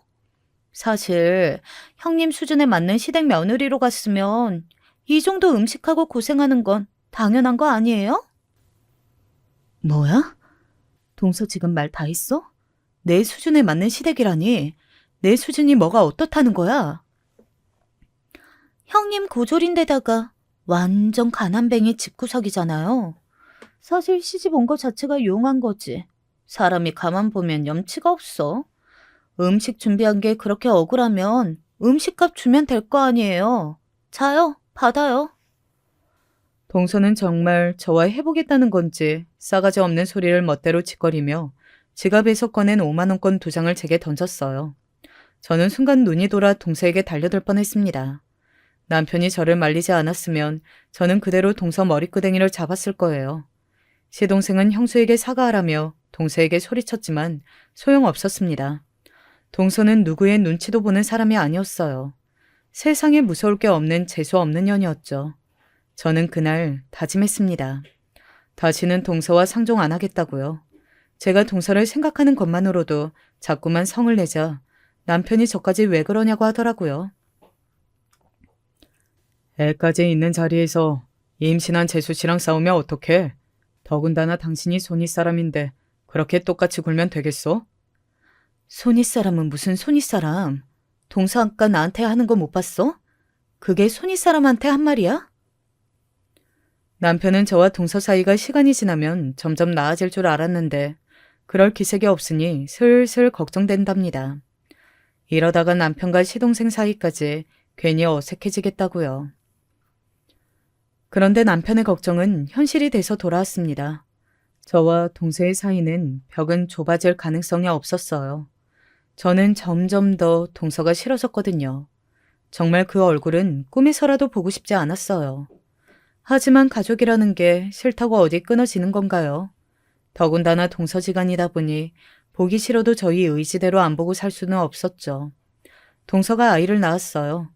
사실 형님 수준에 맞는 시댁 며느리로 갔으면 이 정도 음식하고 고생하는 건 당연한 거 아니에요? 뭐야? 동서 지금 말 다 했어? 내 수준에 맞는 시댁이라니. 내 수준이 뭐가 어떻다는 거야? 형님 고졸인데다가 완전 가난뱅이 집구석이잖아요. 사실 시집 온 거 자체가 용한 거지. 사람이 가만 보면 염치가 없어. 음식 준비한 게 그렇게 억울하면 음식값 주면 될 거 아니에요. 자요, 받아요. 동서는 정말 저와 해보겠다는 건지 싸가지 없는 소리를 멋대로 짓거리며 지갑에서 꺼낸 5만 원권 2장을 제게 던졌어요. 저는 순간 눈이 돌아 동서에게 달려들 뻔했습니다. 남편이 저를 말리지 않았으면 저는 그대로 동서 머리끄댕이를 잡았을 거예요. 시동생은 형수에게 사과하라며 동서에게 소리쳤지만 소용없었습니다. 동서는 누구의 눈치도 보는 사람이 아니었어요. 세상에 무서울 게 없는 재수 없는 년이었죠. 저는 그날 다짐했습니다. 다시는 동서와 상종 안 하겠다고요. 제가 동서를 생각하는 것만으로도 자꾸만 성을 내자 남편이 저까지 왜 그러냐고 하더라고요. 애까지 있는 자리에서 임신한 재수 씨랑 싸우면 어떡해? 더군다나 당신이 손윗사람인데 그렇게 똑같이 굴면 되겠어? 손윗사람은 무슨 손윗사람? 동서 아까 나한테 하는 거 못 봤어? 그게 손윗사람한테 한 말이야? 남편은 저와 동서 사이가 시간이 지나면 점점 나아질 줄 알았는데 그럴 기색이 없으니 슬슬 걱정된답니다. 이러다가 남편과 시동생 사이까지 괜히 어색해지겠다고요. 그런데 남편의 걱정은 현실이 돼서 돌아왔습니다. 저와 동서의 사이는 벽은 좁아질 가능성이 없었어요. 저는 점점 더 동서가 싫어졌거든요. 정말 그 얼굴은 꿈에서라도 보고 싶지 않았어요. 하지만 가족이라는 게 싫다고 어디 끊어지는 건가요? 더군다나 동서지간이다 보니 보기 싫어도 저희 의지대로 안 보고 살 수는 없었죠. 동서가 아이를 낳았어요.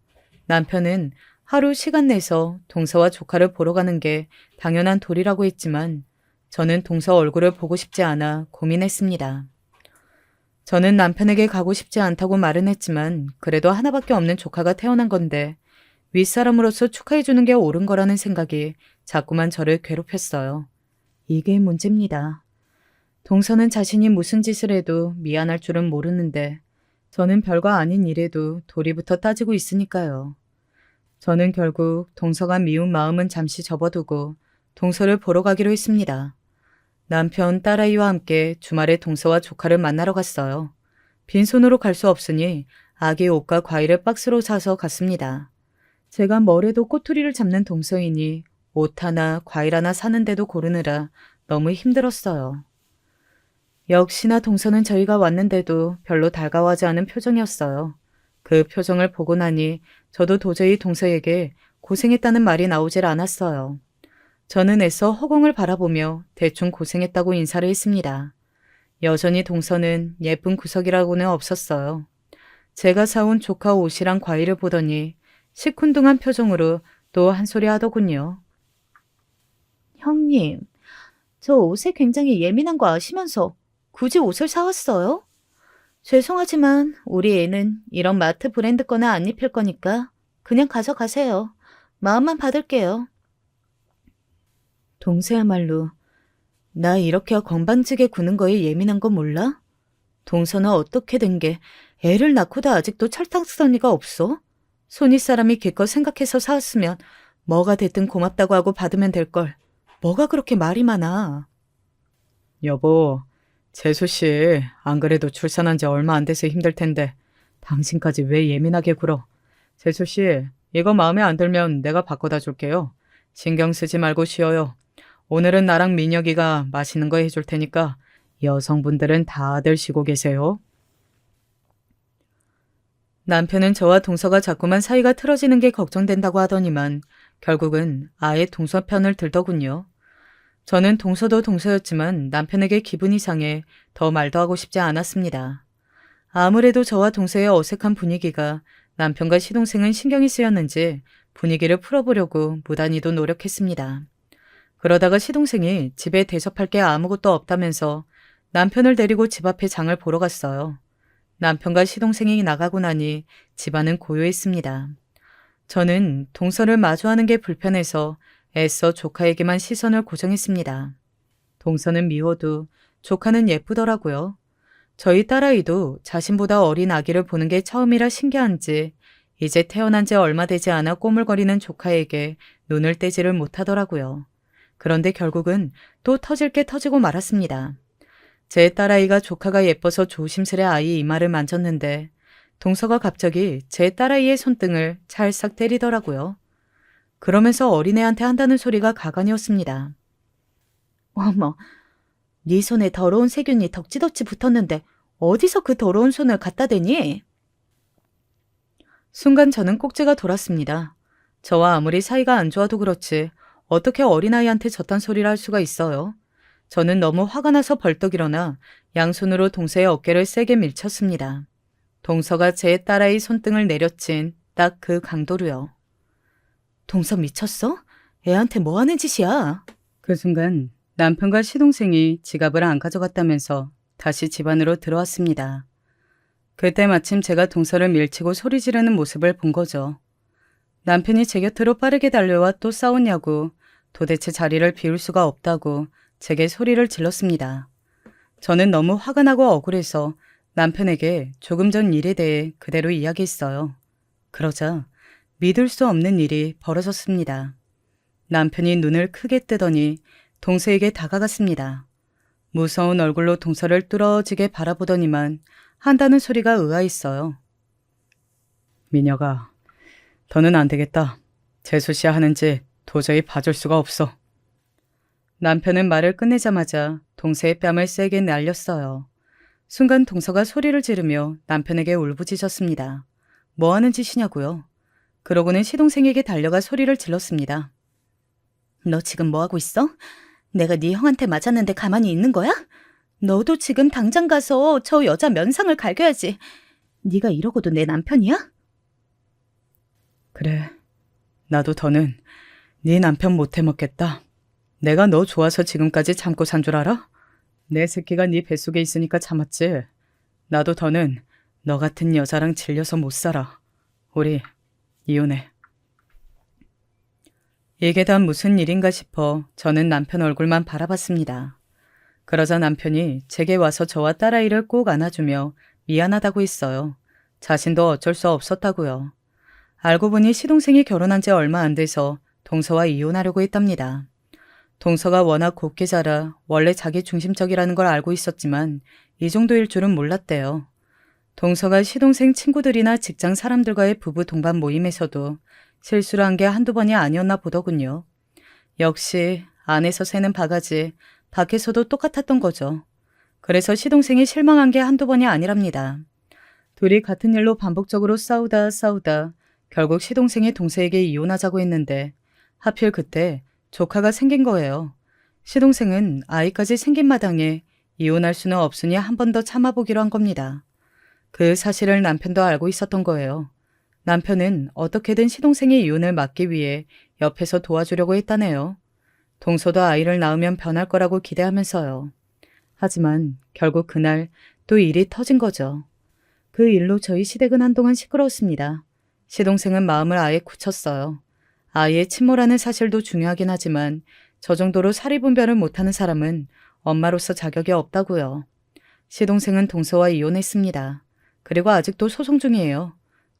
남편은 하루 시간 내서 동서와 조카를 보러 가는 게 당연한 도리라고 했지만 저는 동서 얼굴을 보고 싶지 않아 고민했습니다. 저는 남편에게 가고 싶지 않다고 말은 했지만 그래도 하나밖에 없는 조카가 태어난 건데 윗사람으로서 축하해주는 게 옳은 거라는 생각이 자꾸만 저를 괴롭혔어요. 이게 문제입니다. 동서는 자신이 무슨 짓을 해도 미안할 줄은 모르는데 저는 별거 아닌 일에도 도리부터 따지고 있으니까요. 저는 결국 동서가 미운 마음은 잠시 접어두고 동서를 보러 가기로 했습니다. 남편, 딸아이와 함께 주말에 동서와 조카를 만나러 갔어요. 빈손으로 갈 수 없으니 아기 옷과 과일을 박스로 사서 갔습니다. 제가 뭐래도 꼬투리를 잡는 동서이니 옷 하나, 과일 하나 사는데도 고르느라 너무 힘들었어요. 역시나 동서는 저희가 왔는데도 별로 달가워하지 않은 표정이었어요. 그 표정을 보고 나니 저도 도저히 동서에게 고생했다는 말이 나오질 않았어요. 저는 애써 허공을 바라보며 대충 고생했다고 인사를 했습니다. 여전히 동서는 예쁜 구석이라고는 없었어요. 제가 사온 조카 옷이랑 과일을 보더니 시큰둥한 표정으로 또 한 소리 하더군요. 형님, 저 옷에 굉장히 예민한 거 아시면서 굳이 옷을 사왔어요? 죄송하지만 우리 애는 이런 마트 브랜드 거나 안 입힐 거니까 그냥 가져가세요. 마음만 받을게요. 동서야말로 나 이렇게 건방지게 구는 거에 예민한 거 몰라? 동서는 어떻게 된 게 애를 낳고도 아직도 철딱서니가 없어? 손윗 사람이 기껏 생각해서 사왔으면 뭐가 됐든 고맙다고 하고 받으면 될걸. 뭐가 그렇게 말이 많아. 여보, 재수씨 안 그래도 출산한 지 얼마 안 돼서 힘들 텐데 당신까지 왜 예민하게 굴어. 재수씨 이거 마음에 안 들면 내가 바꿔다 줄게요. 신경 쓰지 말고 쉬어요. 오늘은 나랑 민혁이가 맛있는 거 해줄 테니까 여성분들은 다들 쉬고 계세요. 남편은 저와 동서가 자꾸만 사이가 틀어지는 게 걱정된다고 하더니만 결국은 아예 동서 편을 들더군요. 저는 동서도 동서였지만 남편에게 기분이 상해 더 말도 하고 싶지 않았습니다. 아무래도 저와 동서의 어색한 분위기가 남편과 시동생은 신경이 쓰였는지 분위기를 풀어보려고 무단히도 노력했습니다. 그러다가 시동생이 집에 대접할 게 아무것도 없다면서 남편을 데리고 집 앞에 장을 보러 갔어요. 남편과 시동생이 나가고 나니 집안은 고요했습니다. 저는 동서를 마주하는 게 불편해서 애써 조카에게만 시선을 고정했습니다. 동서는 미워도 조카는 예쁘더라고요. 저희 딸아이도 자신보다 어린 아기를 보는 게 처음이라 신기한지 이제 태어난 지 얼마 되지 않아 꼬물거리는 조카에게 눈을 떼지를 못하더라고요. 그런데 결국은 또 터질 게 터지고 말았습니다. 제 딸아이가 조카가 예뻐서 조심스레 아이 이마를 만졌는데 동서가 갑자기 제 딸아이의 손등을 찰싹 때리더라고요. 그러면서 어린애한테 한다는 소리가 가관이었습니다. 어머, 네 손에 더러운 세균이 덕지덕지 붙었는데 어디서 그 더러운 손을 갖다 대니? 순간 저는 꼭지가 돌았습니다. 저와 아무리 사이가 안 좋아도 그렇지 어떻게 어린아이한테 저딴 소리를 할 수가 있어요. 저는 너무 화가 나서 벌떡 일어나 양손으로 동서의 어깨를 세게 밀쳤습니다. 동서가 제 딸아이 손등을 내려친 딱 그 강도로요. 동서 미쳤어? 애한테 뭐 하는 짓이야? 그 순간 남편과 시동생이 지갑을 안 가져갔다면서 다시 집 안으로 들어왔습니다. 그때 마침 제가 동서를 밀치고 소리 지르는 모습을 본 거죠. 남편이 제 곁으로 빠르게 달려와 또 싸웠냐고 도대체 자리를 비울 수가 없다고 제게 소리를 질렀습니다. 저는 너무 화가 나고 억울해서 남편에게 조금 전 일에 대해 그대로 이야기했어요. 그러자 믿을 수 없는 일이 벌어졌습니다. 남편이 눈을 크게 뜨더니 동서에게 다가갔습니다. 무서운 얼굴로 동서를 뚫어지게 바라보더니만 한다는 소리가 의아했어요. 민혁아, 더는 안 되겠다. 재수씨 하는지 도저히 봐줄 수가 없어. 남편은 말을 끝내자마자 동서의 뺨을 세게 날렸어요. 순간 동서가 소리를 지르며 남편에게 울부짖었습니다. 뭐 하는 짓이냐고요. 그러고는 시동생에게 달려가 소리를 질렀습니다. 너 지금 뭐 하고 있어? 내가 네 형한테 맞았는데 가만히 있는 거야? 너도 지금 당장 가서 저 여자 면상을 갈겨야지. 네가 이러고도 내 남편이야? 그래, 나도 더는 네 남편 못 해먹겠다. 내가 너 좋아서 지금까지 참고 산 줄 알아? 내 새끼가 네 뱃속에 있으니까 참았지. 나도 더는 너 같은 여자랑 질려서 못 살아. 우리 이혼해. 이게 다 무슨 일인가 싶어 저는 남편 얼굴만 바라봤습니다. 그러자 남편이 제게 와서 저와 딸아이를 꼭 안아주며 미안하다고 했어요. 자신도 어쩔 수 없었다고요. 알고 보니 시동생이 결혼한 지 얼마 안 돼서 동서와 이혼하려고 했답니다. 동서가 워낙 곱게 자라 원래 자기 중심적이라는 걸 알고 있었지만 이 정도일 줄은 몰랐대요. 동서가 시동생 친구들이나 직장 사람들과의 부부 동반 모임에서도 실수를 한 게 한두 번이 아니었나 보더군요. 역시 안에서 새는 바가지, 밖에서도 똑같았던 거죠. 그래서 시동생이 실망한 게 한두 번이 아니랍니다. 둘이 같은 일로 반복적으로 싸우다 결국 시동생이 동서에게 이혼하자고 했는데 하필 그때 조카가 생긴 거예요. 시동생은 아이까지 생긴 마당에 이혼할 수는 없으니 한 번 더 참아보기로 한 겁니다. 그 사실을 남편도 알고 있었던 거예요. 남편은 어떻게든 시동생의 이혼을 막기 위해 옆에서 도와주려고 했다네요. 동서도 아이를 낳으면 변할 거라고 기대하면서요. 하지만 결국 그날 또 일이 터진 거죠. 그 일로 저희 시댁은 한동안 시끄러웠습니다. 시동생은 마음을 아예 굳혔어요. 아이의 친모라는 사실도 중요하긴 하지만 저 정도로 사리분별을 못하는 사람은 엄마로서 자격이 없다고요. 시동생은 동서와 이혼했습니다. 그리고 아직도 소송 중이에요.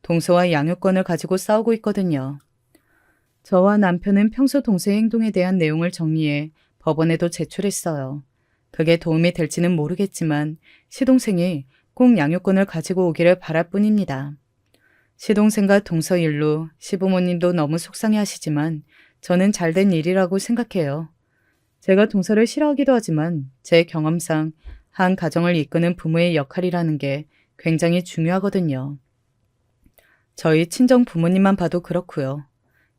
동서와 양육권을 가지고 싸우고 있거든요. 저와 남편은 평소 동서의 행동에 대한 내용을 정리해 법원에도 제출했어요. 그게 도움이 될지는 모르겠지만 시동생이 꼭 양육권을 가지고 오기를 바랄 뿐입니다. 시동생과 동서 일로 시부모님도 너무 속상해하시지만 저는 잘된 일이라고 생각해요. 제가 동서를 싫어하기도 하지만 제 경험상 한 가정을 이끄는 부모의 역할이라는 게 굉장히 중요하거든요. 저희 친정 부모님만 봐도 그렇고요.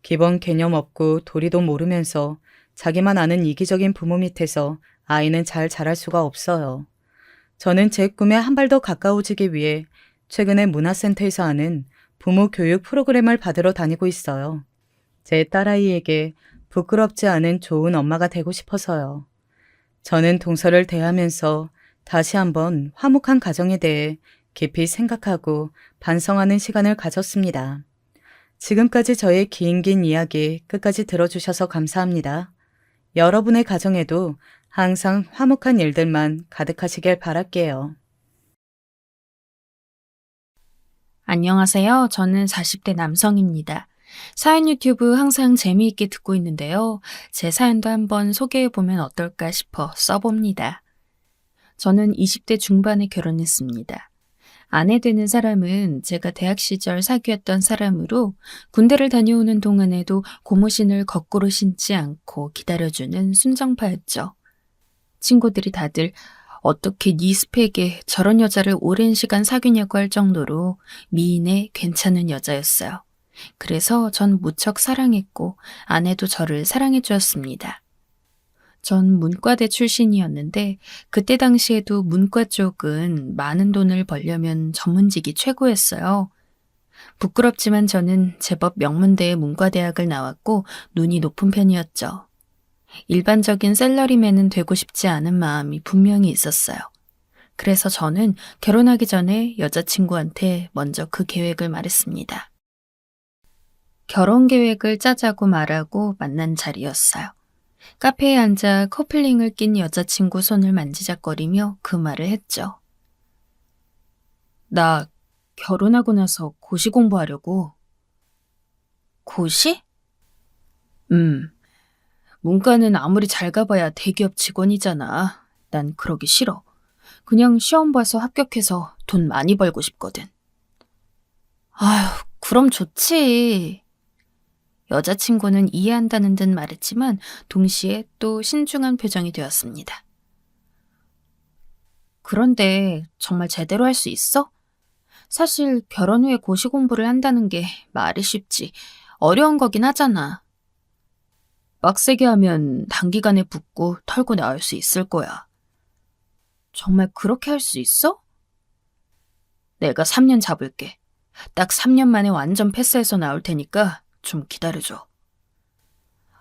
기본 개념 없고 도리도 모르면서 자기만 아는 이기적인 부모 밑에서 아이는 잘 자랄 수가 없어요. 저는 제 꿈에 한 발 더 가까워지기 위해 최근에 문화센터에서 하는 부모 교육 프로그램을 받으러 다니고 있어요. 제 딸아이에게 부끄럽지 않은 좋은 엄마가 되고 싶어서요. 저는 동서를 대하면서 다시 한번 화목한 가정에 대해 깊이 생각하고 반성하는 시간을 가졌습니다. 지금까지 저의 긴 이야기 끝까지 들어주셔서 감사합니다. 여러분의 가정에도 항상 화목한 일들만 가득하시길 바랄게요. 안녕하세요. 저는 40대 남성입니다. 사연 유튜브 항상 재미있게 듣고 있는데요. 제 사연도 한번 소개해보면 어떨까 싶어 써봅니다. 저는 20대 중반에 결혼했습니다. 아내 되는 사람은 제가 대학 시절 사귀었던 사람으로 군대를 다녀오는 동안에도 고무신을 거꾸로 신지 않고 기다려주는 순정파였죠. 친구들이 다들 어떻게 네 스펙에 저런 여자를 오랜 시간 사귀냐고 할 정도로 미인의 괜찮은 여자였어요. 그래서 전 무척 사랑했고 아내도 저를 사랑해 주었습니다. 전 문과대 출신이었는데 그때 당시에도 문과 쪽은 많은 돈을 벌려면 전문직이 최고였어요. 부끄럽지만 저는 제법 명문대의 문과대학을 나왔고 눈이 높은 편이었죠. 일반적인 셀러리맨은 되고 싶지 않은 마음이 분명히 있었어요. 그래서 저는 결혼하기 전에 여자친구한테 먼저 그 계획을 말했습니다. 결혼 계획을 짜자고 말하고 만난 자리였어요. 카페에 앉아 커플링을 낀 여자친구 손을 만지작거리며 그 말을 했죠. 나 결혼하고 나서 고시 공부하려고. 고시? 문과는 아무리 잘 가봐야 대기업 직원이잖아. 난 그러기 싫어. 그냥 시험 봐서 합격해서 돈 많이 벌고 싶거든. 아휴, 그럼 좋지. 여자친구는 이해한다는 듯 말했지만 동시에 또 신중한 표정이 되었습니다. 그런데 정말 제대로 할 수 있어? 사실 결혼 후에 고시 공부를 한다는 게 말이 쉽지 어려운 거긴 하잖아. 빡세게 하면 단기간에 붙고 털고 나올 수 있을 거야. 정말 그렇게 할 수 있어? 내가 3년 잡을게. 딱 3년 만에 완전 패스해서 나올 테니까 좀 기다려줘.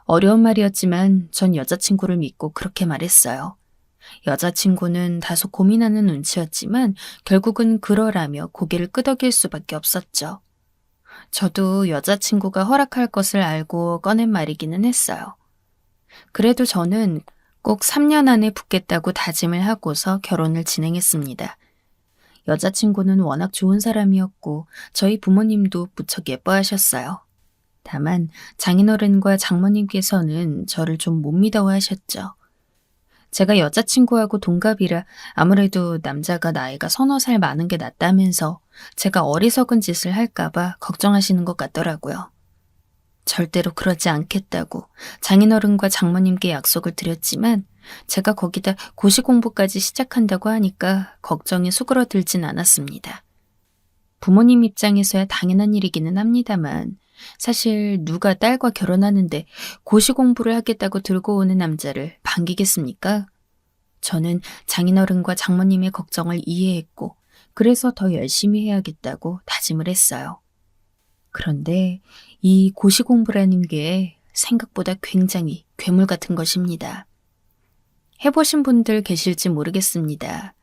어려운 말이었지만 전 여자친구를 믿고 그렇게 말했어요. 여자친구는 다소 고민하는 눈치였지만 결국은 그러라며 고개를 끄덕일 수밖에 없었죠. 저도 여자친구가 허락할 것을 알고 꺼낸 말이기는 했어요. 그래도 저는 꼭 3년 안에 붙겠다고 다짐을 하고서 결혼을 진행했습니다. 여자친구는 워낙 좋은 사람이었고 저희 부모님도 무척 예뻐하셨어요. 다만 장인어른과 장모님께서는 저를 좀 못 믿어하셨죠. 제가 여자친구하고 동갑이라 아무래도 남자가 나이가 서너 살 많은 게 낫다면서 제가 어리석은 짓을 할까봐 걱정하시는 것 같더라고요. 절대로 그러지 않겠다고 장인어른과 장모님께 약속을 드렸지만 제가 거기다 고시 공부까지 시작한다고 하니까 걱정이 수그러들진 않았습니다. 부모님 입장에서야 당연한 일이기는 합니다만 사실 누가 딸과 결혼하는데 고시 공부를 하겠다고 들고 오는 남자를 반기겠습니까? 저는 장인어른과 장모님의 걱정을 이해했고 그래서 더 열심히 해야겠다고 다짐을 했어요. 그런데 이 고시 공부라는 게 생각보다 굉장히 괴물 같은 것입니다. 해보신 분들 계실지 모르겠습니다.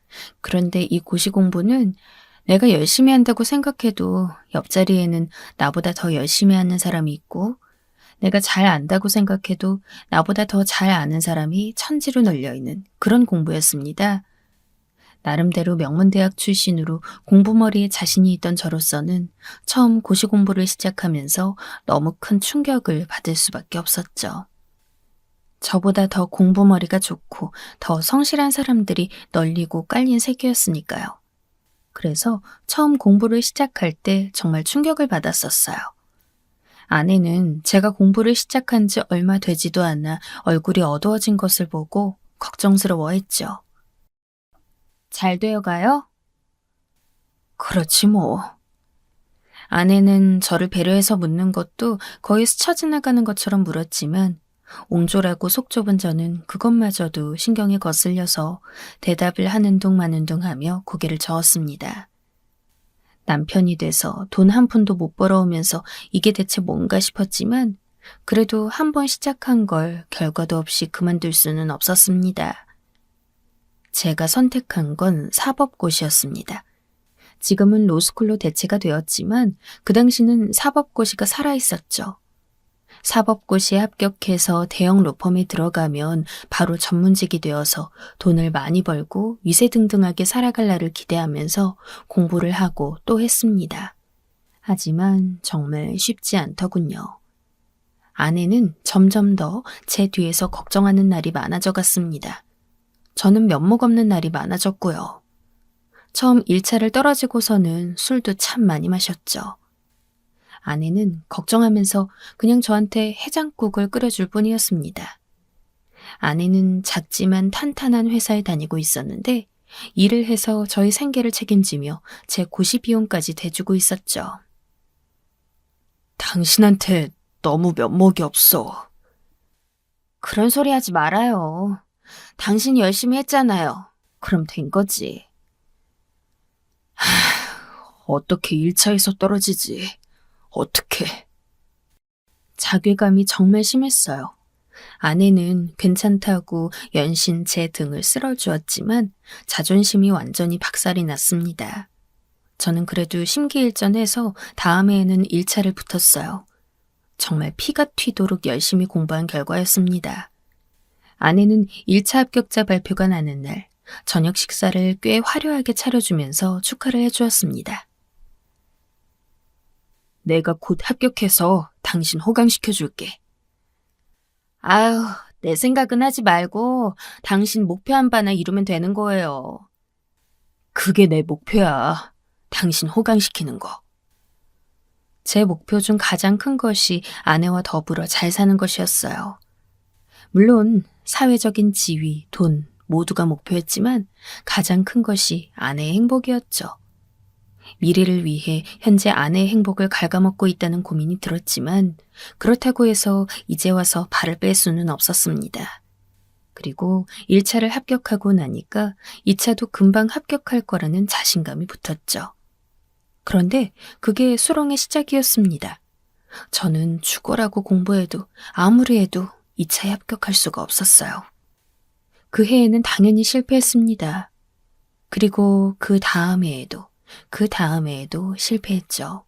그런데 이 고시 공부는 내가 열심히 한다고 생각해도 옆자리에는 나보다 더 열심히 하는 사람이 있고 내가 잘 안다고 생각해도 나보다 더 잘 아는 사람이 천지로 널려있는 그런 공부였습니다. 나름대로 명문대학 출신으로 공부머리에 자신이 있던 저로서는 처음 고시 공부를 시작하면서 너무 큰 충격을 받을 수밖에 없었죠. 저보다 더 공부머리가 좋고 더 성실한 사람들이 널리고 깔린 세계였으니까요. 그래서 처음 공부를 시작할 때 정말 충격을 받았었어요. 아내는 제가 공부를 시작한 지 얼마 되지도 않아 얼굴이 어두워진 것을 보고 걱정스러워했죠. 잘 되어가요? 그렇지 뭐. 아내는 저를 배려해서 묻는 것도 거의 스쳐 지나가는 것처럼 물었지만 옹졸하고 속 좁은 저는 그것마저도 신경이 거슬려서 대답을 하는 둥 마는 둥 하며 고개를 저었습니다. 남편이 돼서 돈 한 푼도 못 벌어오면서 이게 대체 뭔가 싶었지만 그래도 한 번 시작한 걸 결과도 없이 그만둘 수는 없었습니다. 제가 선택한 건 사법고시였습니다. 지금은 로스쿨로 대체가 되었지만 그 당시는 사법고시가 살아있었죠. 사법고시에 합격해서 대형 로펌에 들어가면 바로 전문직이 되어서 돈을 많이 벌고 위세등등하게 살아갈 날을 기대하면서 공부를 하고 또 했습니다. 하지만 정말 쉽지 않더군요. 아내는 점점 더 제 뒤에서 걱정하는 날이 많아져 갔습니다. 저는 면목 없는 날이 많아졌고요. 처음 1차를 떨어지고서는 술도 참 많이 마셨죠. 아내는 걱정하면서 그냥 저한테 해장국을 끓여줄 뿐이었습니다. 아내는 작지만 탄탄한 회사에 다니고 있었는데 일을 해서 저희 생계를 책임지며 제 고시 비용까지 대주고 있었죠. 당신한테 너무 면목이 없어. 그런 소리 하지 말아요. 당신이 열심히 했잖아요. 그럼 된 거지. 어떻게 1차에서 떨어지지? 어떻게? 자괴감이 정말 심했어요. 아내는 괜찮다고 연신 제 등을 쓸어주었지만 자존심이 완전히 박살이 났습니다. 저는 그래도 심기일전해서 다음 해에는 1차를 붙었어요. 정말 피가 튀도록 열심히 공부한 결과였습니다. 아내는 1차 합격자 발표가 나는 날 저녁 식사를 꽤 화려하게 차려주면서 축하를 해주었습니다. 내가 곧 합격해서 당신 호강시켜줄게. 아유, 내 생각은 하지 말고 당신 목표 한 바나 이루면 되는 거예요. 그게 내 목표야. 당신 호강시키는 거. 제 목표 중 가장 큰 것이 아내와 더불어 잘 사는 것이었어요. 물론 사회적인 지위, 돈 모두가 목표였지만 가장 큰 것이 아내의 행복이었죠. 미래를 위해 현재 아내의 행복을 갉아먹고 있다는 고민이 들었지만 그렇다고 해서 이제 와서 발을 뺄 수는 없었습니다. 그리고 1차를 합격하고 나니까 2차도 금방 합격할 거라는 자신감이 붙었죠. 그런데 그게 수렁의 시작이었습니다. 저는 죽어라고 공부해도 아무리 해도 2차에 합격할 수가 없었어요. 그 해에는 당연히 실패했습니다. 그리고 그 다음 해에도 실패했죠.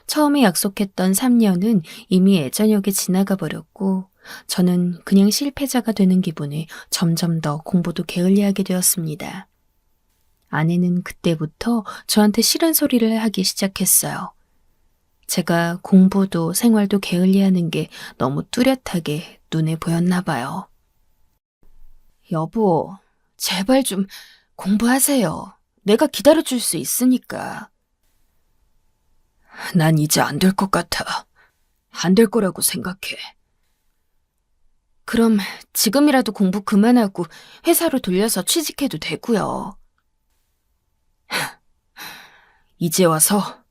처음에 약속했던 3년은 이미 예전역에 지나가 버렸고 저는 그냥 실패자가 되는 기분에 점점 더 공부도 게을리하게 되었습니다. 아내는 그때부터 저한테 싫은 소리를 하기 시작했어요. 제가 공부도 생활도 게을리하는 게 너무 뚜렷하게 눈에 보였나 봐요. 여보, 제발 좀 공부하세요. 내가 기다려줄 수 있으니까. 난 이제 안 될 것 같아. 안 될 거라고 생각해. 그럼 지금이라도 공부 그만하고 회사로 돌려서 취직해도 되고요. 이제 와서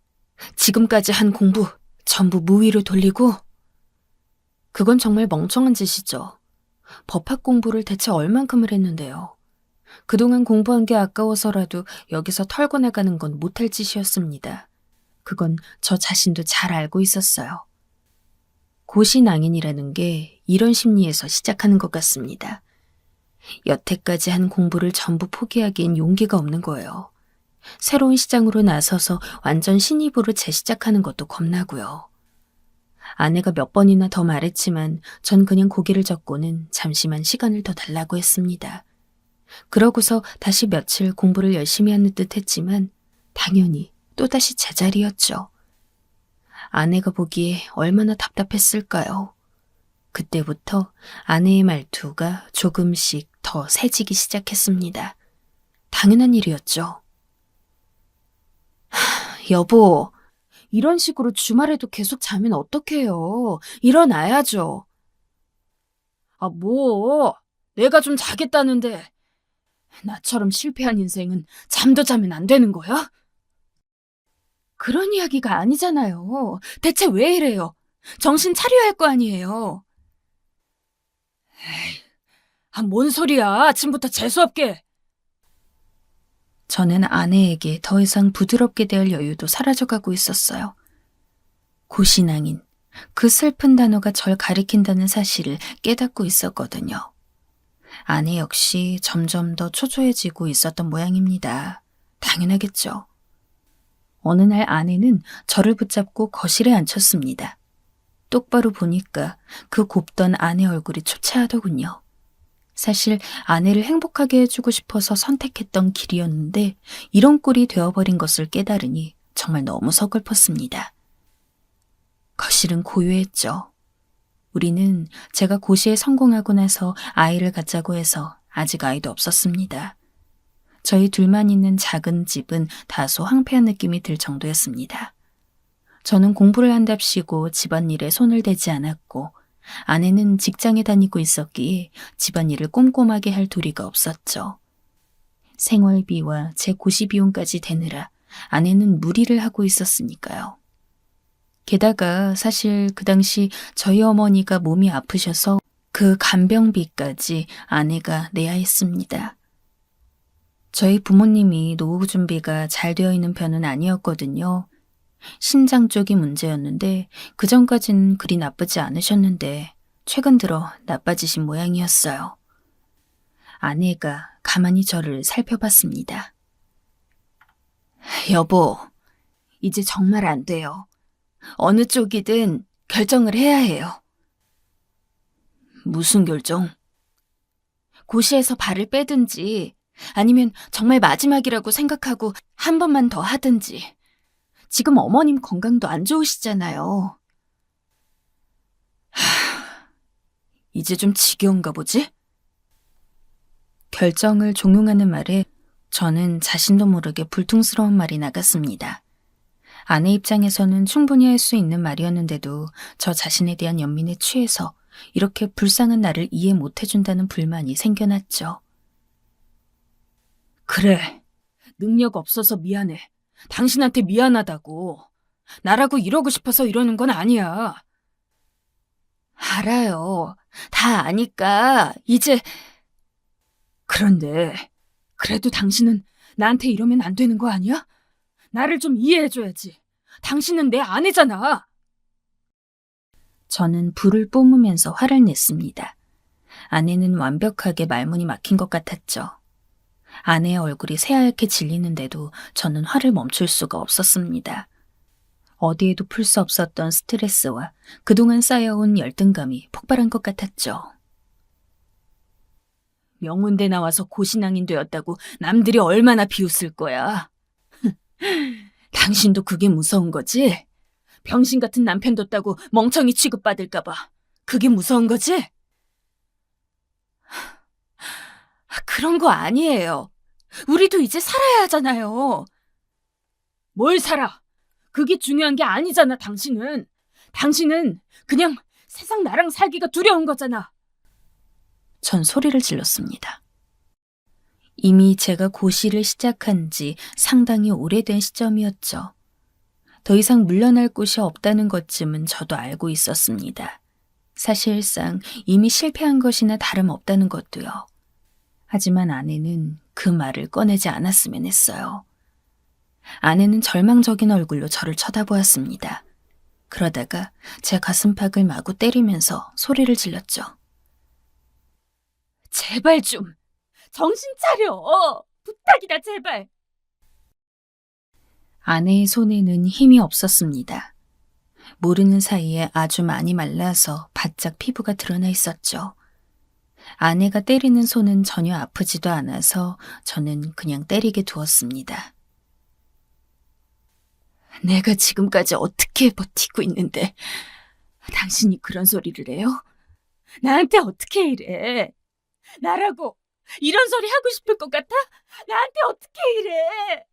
지금까지 한 공부 전부 무위로 돌리고? 그건 정말 멍청한 짓이죠. 법학 공부를 대체 얼만큼을 했는데요. 그동안 공부한 게 아까워서라도 여기서 털고 나가는 건 못할 짓이었습니다. 그건 저 자신도 잘 알고 있었어요. 고시낭인이라는 게 이런 심리에서 시작하는 것 같습니다. 여태까지 한 공부를 전부 포기하기엔 용기가 없는 거예요. 새로운 시장으로 나서서 완전 신입으로 재시작하는 것도 겁나고요. 아내가 몇 번이나 더 말했지만 전 그냥 고개를 젓고는 잠시만 시간을 더 달라고 했습니다. 그러고서 다시 며칠 공부를 열심히 하는 듯 했지만 당연히 또다시 제자리였죠. 아내가 보기에 얼마나 답답했을까요? 그때부터 아내의 말투가 조금씩 더 세지기 시작했습니다. 당연한 일이었죠. 여보, 이런 식으로 주말에도 계속 자면 어떡해요? 일어나야죠. 뭐, 내가 좀 자겠다는데 나처럼 실패한 인생은 잠도 자면 안 되는 거야? 그런 이야기가 아니잖아요. 대체 왜 이래요? 정신 차려야 할 거 아니에요. 에이, 뭔 소리야. 아침부터 재수없게. 저는 아내에게 더 이상 부드럽게 대할 여유도 사라져가고 있었어요. 고시낭인, 그 슬픈 단어가 절 가리킨다는 사실을 깨닫고 있었거든요. 아내 역시 점점 더 초조해지고 있었던 모양입니다. 당연하겠죠. 어느 날 아내는 저를 붙잡고 거실에 앉혔습니다. 똑바로 보니까 그 곱던 아내 얼굴이 초췌하더군요. 사실 아내를 행복하게 해주고 싶어서 선택했던 길이었는데 이런 꼴이 되어버린 것을 깨달으니 정말 너무 서글펐습니다. 거실은 고요했죠. 우리는 제가 고시에 성공하고 나서 아이를 갖자고 해서 아직 아이도 없었습니다. 저희 둘만 있는 작은 집은 다소 황폐한 느낌이 들 정도였습니다. 저는 공부를 한답시고 집안일에 손을 대지 않았고 아내는 직장에 다니고 있었기에 집안일을 꼼꼼하게 할 도리가 없었죠. 생활비와 제 고시 비용까지 대느라 아내는 무리를 하고 있었으니까요. 게다가 사실 그 당시 저희 어머니가 몸이 아프셔서 그 간병비까지 아내가 내야 했습니다. 저희 부모님이 노후 준비가 잘 되어 있는 편은 아니었거든요. 신장 쪽이 문제였는데 그전까지는 그리 나쁘지 않으셨는데 최근 들어 나빠지신 모양이었어요. 아내가 가만히 저를 살펴봤습니다. 여보, 이제 정말 안 돼요. 어느 쪽이든 결정을 해야 해요. 무슨 결정? 고시에서 발을 빼든지 아니면 정말 마지막이라고 생각하고 한 번만 더 하든지. 지금 어머님 건강도 안 좋으시잖아요. 이제 좀 지겨운가 보지? 결정을 종용하는 말에 저는 자신도 모르게 불퉁스러운 말이 나갔습니다. 아내 입장에서는 충분히 할 수 있는 말이었는데도 저 자신에 대한 연민에 취해서 이렇게 불쌍한 나를 이해 못 해준다는 불만이 생겨났죠. 그래, 능력 없어서 미안해. 당신한테 미안하다고. 나라고 이러고 싶어서 이러는 건 아니야. 알아요. 다 아니까 이제... 그런데 그래도 당신은 나한테 이러면 안 되는 거 아니야? 나를 좀 이해해줘야지. 당신은 내 아내잖아. 저는 불을 뿜으면서 화를 냈습니다. 아내는 완벽하게 말문이 막힌 것 같았죠. 아내의 얼굴이 새하얗게 질리는데도 저는 화를 멈출 수가 없었습니다. 어디에도 풀 수 없었던 스트레스와 그동안 쌓여온 열등감이 폭발한 것 같았죠. 명문대 나와서 고신앙인 되었다고 남들이 얼마나 비웃을 거야. 당신도 그게 무서운 거지? 병신 같은 남편 뒀다고 멍청이 취급받을까봐. 그게 무서운 거지? 그런 거 아니에요. 우리도 이제 살아야 하잖아요. 뭘 살아? 그게 중요한 게 아니잖아, 당신은. 당신은 그냥 세상 나랑 살기가 두려운 거잖아. 전 소리를 질렀습니다. 이미 제가 고시를 시작한 지 상당히 오래된 시점이었죠. 더 이상 물러날 곳이 없다는 것쯤은 저도 알고 있었습니다. 사실상 이미 실패한 것이나 다름없다는 것도요. 하지만 아내는 그 말을 꺼내지 않았으면 했어요. 아내는 절망적인 얼굴로 저를 쳐다보았습니다. 그러다가 제 가슴팍을 마구 때리면서 소리를 질렀죠. 제발 좀 정신 차려. 부탁이다, 제발. 아내의 손에는 힘이 없었습니다. 모르는 사이에 아주 많이 말라서 바짝 피부가 드러나 있었죠. 아내가 때리는 손은 전혀 아프지도 않아서 저는 그냥 때리게 두었습니다. 내가 지금까지 어떻게 버티고 있는데 당신이 그런 소리를 해요? 나한테 어떻게 이래? 나라고 이런 소리 하고 싶을 것 같아? 나한테 어떻게 이래?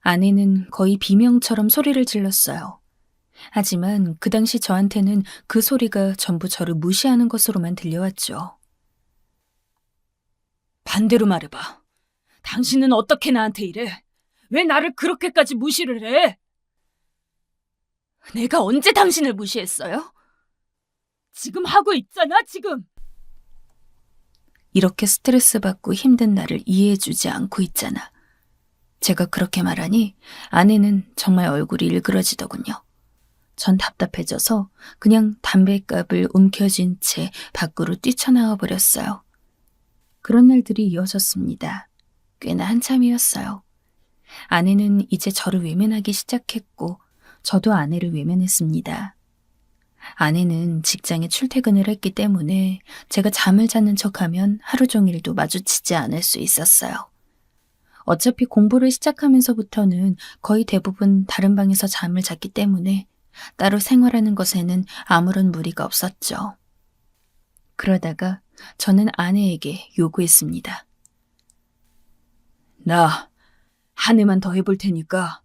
아내는 거의 비명처럼 소리를 질렀어요. 하지만 그 당시 저한테는 그 소리가 전부 저를 무시하는 것으로만 들려왔죠. 반대로 말해봐. 당신은 어떻게 나한테 이래? 왜 나를 그렇게까지 무시를 해? 내가 언제 당신을 무시했어요? 지금 하고 있잖아, 지금. 이렇게 스트레스 받고 힘든 나를 이해해주지 않고 있잖아. 제가 그렇게 말하니 아내는 정말 얼굴이 일그러지더군요. 전 답답해져서 그냥 담뱃갑을 움켜쥔 채 밖으로 뛰쳐나와 버렸어요. 그런 날들이 이어졌습니다. 꽤나 한참이었어요. 아내는 이제 저를 외면하기 시작했고 저도 아내를 외면했습니다. 아내는 직장에 출퇴근을 했기 때문에 제가 잠을 자는 척하면 하루 종일도 마주치지 않을 수 있었어요. 어차피 공부를 시작하면서부터는 거의 대부분 다른 방에서 잠을 잤기 때문에 따로 생활하는 것에는 아무런 무리가 없었죠. 그러다가 저는 아내에게 요구했습니다. 나 한 해만 더 해볼 테니까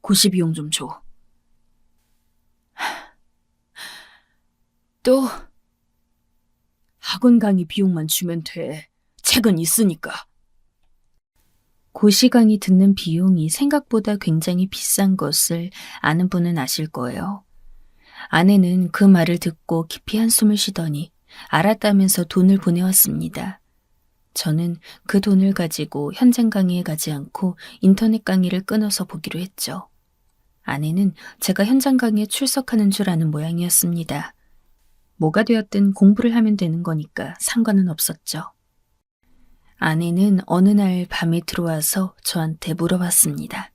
고시 비용 좀 줘. 또 학원 강의 비용만 주면 돼. 책은 있으니까. 고시 강의 듣는 비용이 생각보다 굉장히 비싼 것을 아는 분은 아실 거예요. 아내는 그 말을 듣고 깊이 한숨을 쉬더니 알았다면서 돈을 보내왔습니다. 저는 그 돈을 가지고 현장 강의에 가지 않고 인터넷 강의를 끊어서 보기로 했죠. 아내는 제가 현장 강의에 출석하는 줄 아는 모양이었습니다. 뭐가 되었든 공부를 하면 되는 거니까 상관은 없었죠. 아내는 어느 날 밤에 들어와서 저한테 물어봤습니다.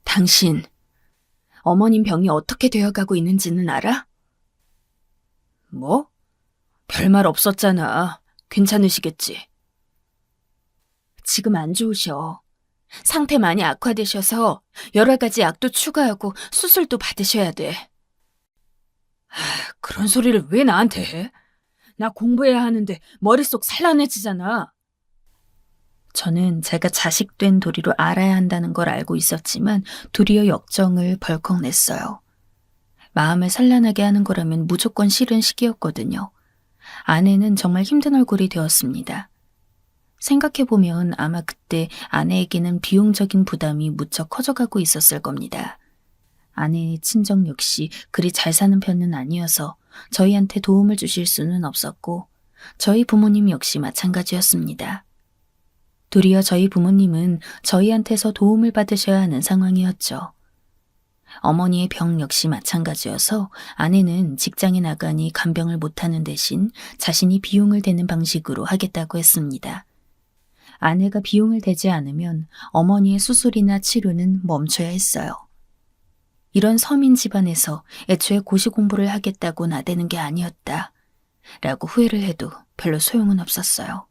당신, 어머님 병이 어떻게 되어가고 있는지는 알아? 뭐? 별말 없었잖아. 괜찮으시겠지? 지금 안 좋으셔. 상태 많이 악화되셔서 여러 가지 약도 추가하고 수술도 받으셔야 돼. 그런 소리를 왜 나한테 해? 나 공부해야 하는데 머릿속 산란해지잖아. 저는 제가 자식된 도리로 알아야 한다는 걸 알고 있었지만 도리어 역정을 벌컥 냈어요. 마음을 산란하게 하는 거라면 무조건 싫은 시기였거든요. 아내는 정말 힘든 얼굴이 되었습니다. 생각해보면 아마 그때 아내에게는 비용적인 부담이 무척 커져가고 있었을 겁니다. 아내의 친정 역시 그리 잘 사는 편은 아니어서 저희한테 도움을 주실 수는 없었고 저희 부모님 역시 마찬가지였습니다. 도리어 저희 부모님은 저희한테서 도움을 받으셔야 하는 상황이었죠. 어머니의 병 역시 마찬가지여서 아내는 직장에 나가니 간병을 못하는 대신 자신이 비용을 대는 방식으로 하겠다고 했습니다. 아내가 비용을 대지 않으면 어머니의 수술이나 치료는 멈춰야 했어요. 이런 서민 집안에서 애초에 고시 공부를 하겠다고 나대는 게 아니었다. 라고 후회를 해도 별로 소용은 없었어요.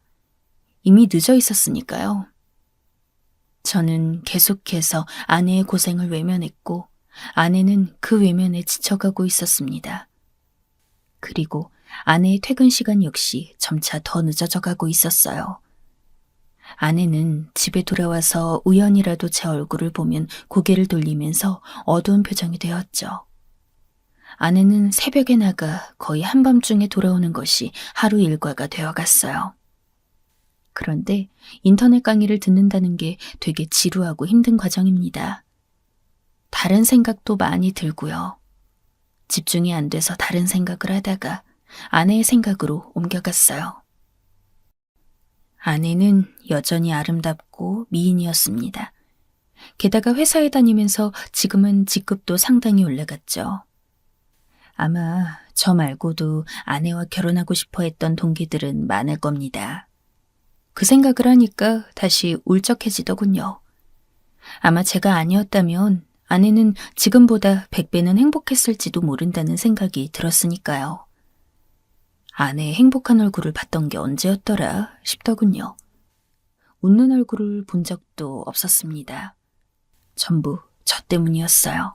이미 늦어 있었으니까요. 저는 계속해서 아내의 고생을 외면했고 아내는 그 외면에 지쳐가고 있었습니다. 그리고 아내의 퇴근 시간 역시 점차 더 늦어져 가고 있었어요. 아내는 집에 돌아와서 우연이라도 제 얼굴을 보면 고개를 돌리면서 어두운 표정이 되었죠. 아내는 새벽에 나가 거의 한밤중에 돌아오는 것이 하루 일과가 되어갔어요. 그런데 인터넷 강의를 듣는다는 게 되게 지루하고 힘든 과정입니다. 다른 생각도 많이 들고요. 집중이 안 돼서 다른 생각을 하다가 아내의 생각으로 옮겨갔어요. 아내는 여전히 아름답고 미인이었습니다. 게다가 회사에 다니면서 지금은 직급도 상당히 올라갔죠. 아마 저 말고도 아내와 결혼하고 싶어 했던 동기들은 많을 겁니다. 그 생각을 하니까 다시 울적해지더군요. 아마 제가 아니었다면 아내는 지금보다 100배는 행복했을지도 모른다는 생각이 들었으니까요. 아내의 행복한 얼굴을 봤던 게 언제였더라 싶더군요. 웃는 얼굴을 본 적도 없었습니다. 전부 저 때문이었어요.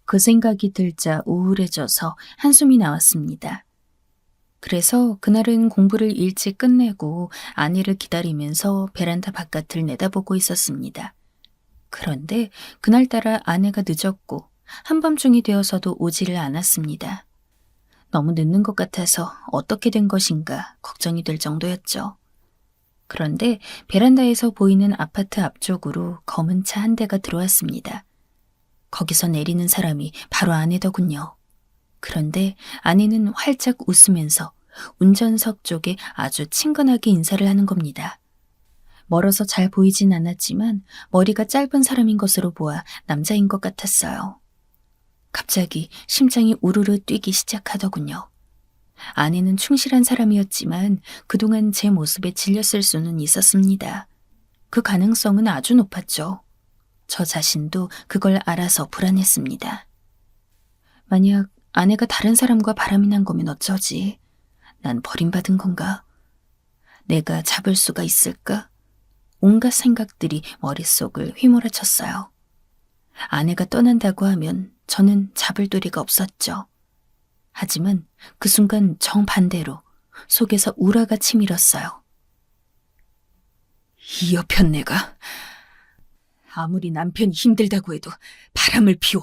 그 생각이 들자 우울해져서 한숨이 나왔습니다. 그래서 그날은 공부를 일찍 끝내고 아내를 기다리면서 베란다 바깥을 내다보고 있었습니다. 그런데 그날따라 아내가 늦었고 한밤중이 되어서도 오지를 않았습니다. 너무 늦는 것 같아서 어떻게 된 것인가 걱정이 될 정도였죠. 그런데 베란다에서 보이는 아파트 앞쪽으로 검은 차 한 대가 들어왔습니다. 거기서 내리는 사람이 바로 아내더군요. 그런데 아내는 활짝 웃으면서 운전석 쪽에 아주 친근하게 인사를 하는 겁니다. 멀어서 잘 보이진 않았지만 머리가 짧은 사람인 것으로 보아 남자인 것 같았어요. 갑자기 심장이 우르르 뛰기 시작하더군요. 아내는 충실한 사람이었지만 그동안 제 모습에 질렸을 수는 있었습니다. 그 가능성은 아주 높았죠. 저 자신도 그걸 알아서 불안했습니다. 만약 아내가 다른 사람과 바람이 난 거면 어쩌지? 난 버림받은 건가? 내가 잡을 수가 있을까? 온갖 생각들이 머릿속을 휘몰아쳤어요. 아내가 떠난다고 하면 저는 잡을 도리가 없었죠. 하지만 그 순간 정반대로 속에서 우라가 치밀었어요. 이 여편네가 아무리 남편이 힘들다고 해도 바람을 피워?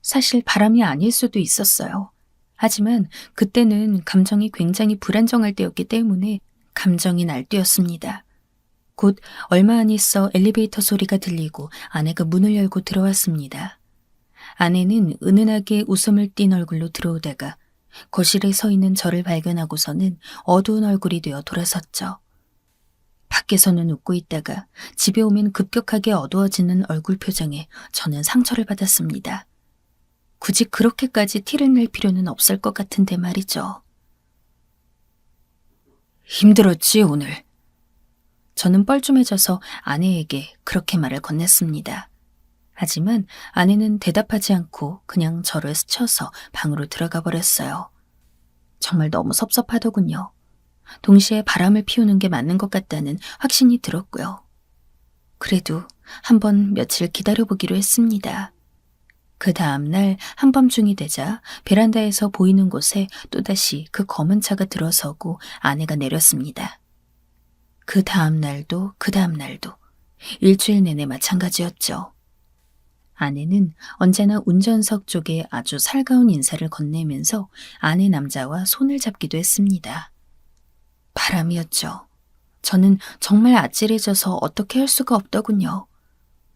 사실 바람이 아닐 수도 있었어요. 하지만 그때는 감정이 굉장히 불안정할 때였기 때문에 감정이 날뛰었습니다. 곧 얼마 안 있어 엘리베이터 소리가 들리고 아내가 문을 열고 들어왔습니다. 아내는 은은하게 웃음을 띤 얼굴로 들어오다가 거실에 서 있는 저를 발견하고서는 어두운 얼굴이 되어 돌아섰죠. 밖에서는 웃고 있다가 집에 오면 급격하게 어두워지는 얼굴 표정에 저는 상처를 받았습니다. 굳이 그렇게까지 티를 낼 필요는 없을 것 같은데 말이죠. 힘들었지, 오늘. 저는 뻘쭘해져서 아내에게 그렇게 말을 건넸습니다. 하지만 아내는 대답하지 않고 그냥 저를 스쳐서 방으로 들어가 버렸어요. 정말 너무 섭섭하더군요. 동시에 바람을 피우는 게 맞는 것 같다는 확신이 들었고요. 그래도 한번 며칠 기다려보기로 했습니다. 그 다음날 한밤중이 되자 베란다에서 보이는 곳에 또다시 그 검은 차가 들어서고 아내가 내렸습니다. 그 다음날도 일주일 내내 마찬가지였죠. 아내는 언제나 운전석 쪽에 아주 살가운 인사를 건네면서 아내 남자와 손을 잡기도 했습니다. 바람이었죠. 저는 정말 아찔해져서 어떻게 할 수가 없더군요.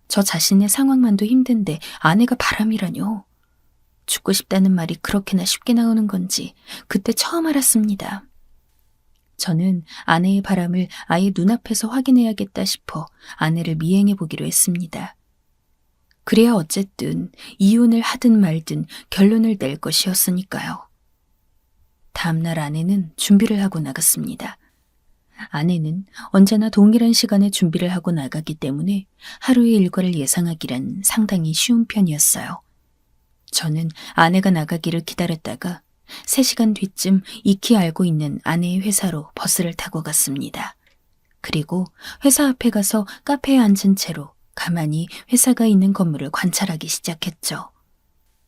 저 자신의 상황만도 힘든데 아내가 바람이라뇨. 죽고 싶다는 말이 그렇게나 쉽게 나오는 건지 그때 처음 알았습니다. 저는 아내의 바람을 아예 눈앞에서 확인해야겠다 싶어 아내를 미행해 보기로 했습니다. 그래야 어쨌든 이혼을 하든 말든 결론을 낼 것이었으니까요. 다음날 아내는 준비를 하고 나갔습니다. 아내는 언제나 동일한 시간에 준비를 하고 나가기 때문에 하루의 일과를 예상하기란 상당히 쉬운 편이었어요. 저는 아내가 나가기를 기다렸다가 3시간 뒤쯤 익히 알고 있는 아내의 회사로 버스를 타고 갔습니다. 그리고 회사 앞에 가서 카페에 앉은 채로 가만히 회사가 있는 건물을 관찰하기 시작했죠.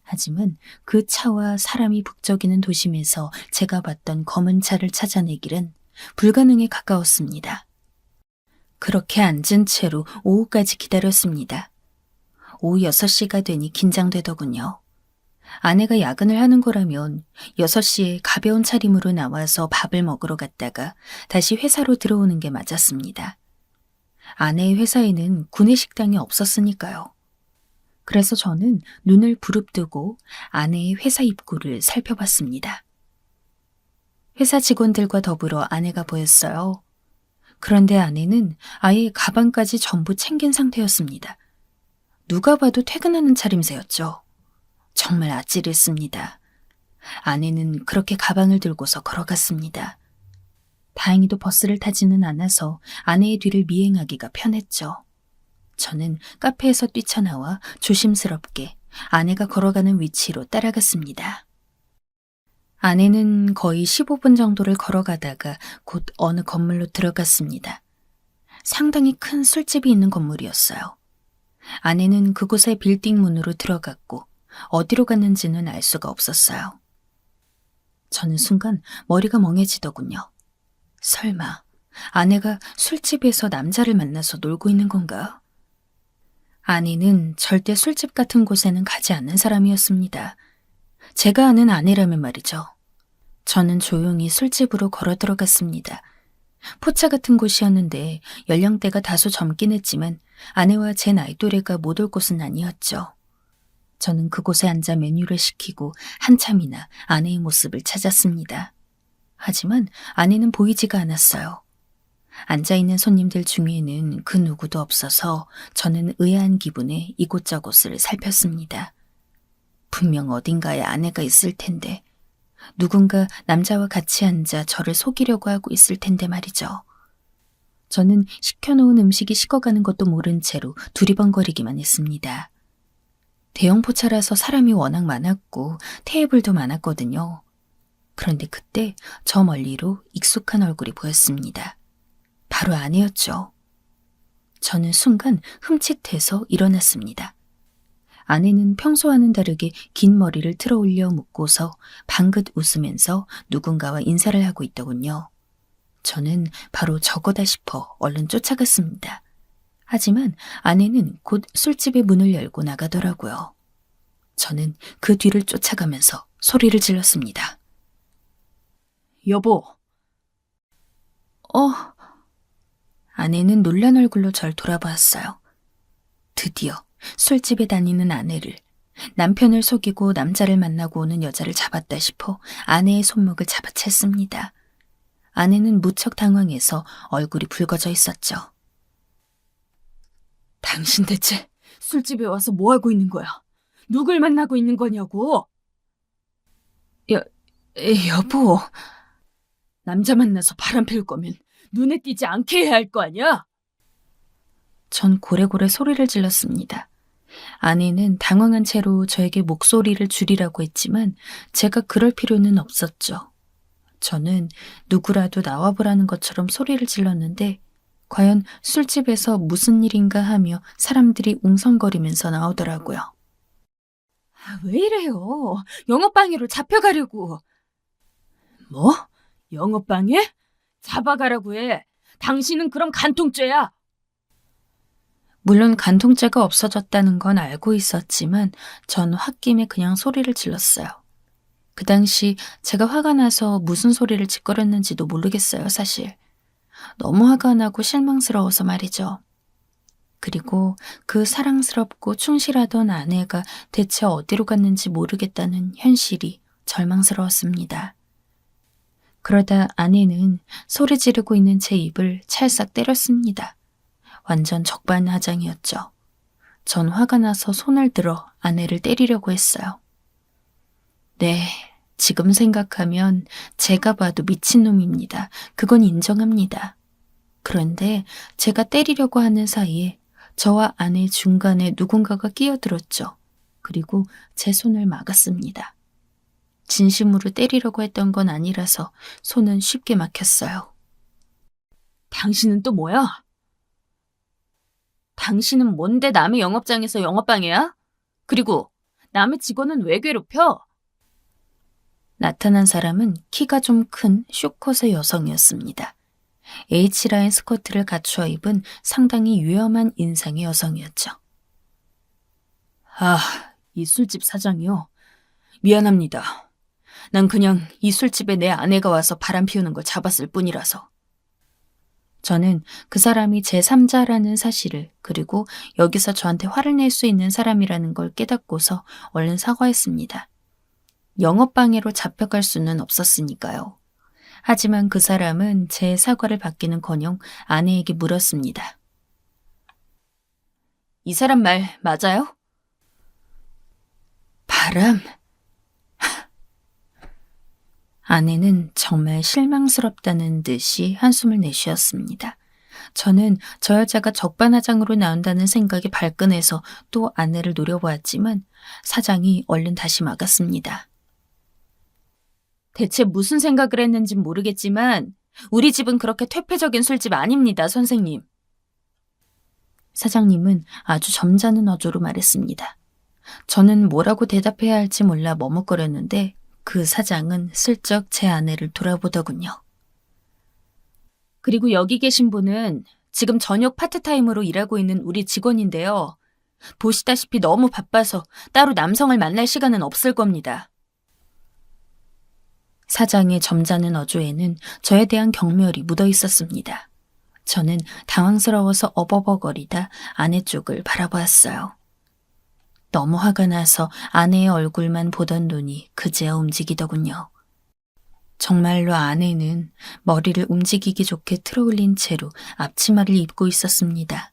하지만 그 차와 사람이 북적이는 도심에서 제가 봤던 검은 차를 찾아내기는 불가능에 가까웠습니다. 그렇게 앉은 채로 오후까지 기다렸습니다. 오후 6시가 되니 긴장되더군요. 아내가 야근을 하는 거라면 6시에 가벼운 차림으로 나와서 밥을 먹으러 갔다가 다시 회사로 들어오는 게 맞았습니다. 아내의 회사에는 구내식당이 없었으니까요. 그래서 저는 눈을 부릅뜨고 아내의 회사 입구를 살펴봤습니다. 회사 직원들과 더불어 아내가 보였어요. 그런데 아내는 아예 가방까지 전부 챙긴 상태였습니다. 누가 봐도 퇴근하는 차림새였죠. 정말 아찔했습니다. 아내는 그렇게 가방을 들고서 걸어갔습니다. 다행히도 버스를 타지는 않아서 아내의 뒤를 미행하기가 편했죠. 저는 카페에서 뛰쳐나와 조심스럽게 아내가 걸어가는 위치로 따라갔습니다. 아내는 거의 15분 정도를 걸어가다가 곧 어느 건물로 들어갔습니다. 상당히 큰 술집이 있는 건물이었어요. 아내는 그곳의 빌딩 문으로 들어갔고 어디로 갔는지는 알 수가 없었어요. 저는 순간 머리가 멍해지더군요. 설마 아내가 술집에서 남자를 만나서 놀고 있는 건가? 아내는 절대 술집 같은 곳에는 가지 않는 사람이었습니다. 제가 아는 아내라면 말이죠. 저는 조용히 술집으로 걸어 들어갔습니다. 포차 같은 곳이었는데 연령대가 다소 젊긴 했지만 아내와 제 나이 또래가 못 올 곳은 아니었죠. 저는 그곳에 앉아 메뉴를 시키고 한참이나 아내의 모습을 찾았습니다. 하지만 아내는 보이지가 않았어요. 앉아있는 손님들 중에는 그 누구도 없어서 저는 의아한 기분에 이곳저곳을 살폈습니다. 분명 어딘가에 아내가 있을 텐데 누군가 남자와 같이 앉아 저를 속이려고 하고 있을 텐데 말이죠. 저는 시켜놓은 음식이 식어가는 것도 모른 채로 두리번거리기만 했습니다. 대형 포차라서 사람이 워낙 많았고 테이블도 많았거든요. 그런데 그때 저 멀리로 익숙한 얼굴이 보였습니다. 바로 아내였죠. 저는 순간 흠칫해서 일어났습니다. 아내는 평소와는 다르게 긴 머리를 틀어 올려 묶고서 방긋 웃으면서 누군가와 인사를 하고 있더군요. 저는 바로 저거다 싶어 얼른 쫓아갔습니다. 하지만 아내는 곧 술집의 문을 열고 나가더라고요. 저는 그 뒤를 쫓아가면서 소리를 질렀습니다. 여보. 아내는 놀란 얼굴로 절 돌아보았어요. 드디어 술집에 다니는 아내를, 남편을 속이고 남자를 만나고 오는 여자를 잡았다 싶어 아내의 손목을 잡아챘습니다. 아내는 무척 당황해서 얼굴이 붉어져 있었죠. 당신 대체 술집에 와서 뭐 하고 있는 거야? 누굴 만나고 있는 거냐고? 여보. 남자 만나서 바람 피울 거면 눈에 띄지 않게 해야 할 거 아니야? 전 고래고래 소리를 질렀습니다. 아내는 당황한 채로 저에게 목소리를 줄이라고 했지만 제가 그럴 필요는 없었죠. 저는 누구라도 나와보라는 것처럼 소리를 질렀는데 과연 술집에서 무슨 일인가 하며 사람들이 웅성거리면서 나오더라고요. 왜 이래요? 영업방해로 잡혀가려고. 뭐? 영업방해? 잡아가라고 해. 당신은 그럼 간통죄야. 물론 간통죄가 없어졌다는 건 알고 있었지만 전 홧김에 그냥 소리를 질렀어요. 그 당시 제가 화가 나서 무슨 소리를 짓거렸는지도 모르겠어요, 사실. 너무 화가 나고 실망스러워서 말이죠. 그리고 그 사랑스럽고 충실하던 아내가 대체 어디로 갔는지 모르겠다는 현실이 절망스러웠습니다. 그러다 아내는 소리 지르고 있는 제 입을 찰싹 때렸습니다. 완전 적반하장이었죠. 전 화가 나서 손을 들어 아내를 때리려고 했어요. 네, 지금 생각하면 제가 봐도 미친놈입니다. 그건 인정합니다. 그런데 제가 때리려고 하는 사이에 저와 아내 중간에 누군가가 끼어들었죠. 그리고 제 손을 막았습니다. 진심으로 때리려고 했던 건 아니라서 손은 쉽게 막혔어요. 당신은 또 뭐야? 당신은 뭔데 남의 영업장에서 영업방해야? 그리고 남의 직원은 왜 괴롭혀? 나타난 사람은 키가 좀 큰 쇼컷의 여성이었습니다. H라인 스커트를 갖추어 입은 상당히 위험한 인상의 여성이었죠. 아, 이 술집 사장이요. 미안합니다. 난 그냥 이 술집에 내 아내가 와서 바람 피우는 걸 잡았을 뿐이라서. 저는 그 사람이 제3자라는 사실을, 그리고 여기서 저한테 화를 낼 수 있는 사람이라는 걸 깨닫고서 얼른 사과했습니다. 영업방해로 잡혀갈 수는 없었으니까요. 하지만 그 사람은 제 사과를 받기는커녕 아내에게 물었습니다. 이 사람 말 맞아요? 바람? 아내는 정말 실망스럽다는 듯이 한숨을 내쉬었습니다. 저는 저 여자가 적반하장으로 나온다는 생각이 발끈해서 또 아내를 노려보았지만 사장이 얼른 다시 막았습니다. 대체 무슨 생각을 했는진 모르겠지만 우리 집은 그렇게 퇴폐적인 술집 아닙니다, 선생님. 사장님은 아주 점잖은 어조로 말했습니다. 저는 뭐라고 대답해야 할지 몰라 머뭇거렸는데 그 사장은 슬쩍 제 아내를 돌아보더군요. 그리고 여기 계신 분은 지금 저녁 파트타임으로 일하고 있는 우리 직원인데요. 보시다시피 너무 바빠서 따로 남성을 만날 시간은 없을 겁니다. 사장의 점잖은 어조에는 저에 대한 경멸이 묻어 있었습니다. 저는 당황스러워서 어버버거리다 아내 쪽을 바라보았어요. 너무 화가 나서 아내의 얼굴만 보던 눈이 그제야 움직이더군요. 정말로 아내는 머리를 움직이기 좋게 틀어올린 채로 앞치마를 입고 있었습니다.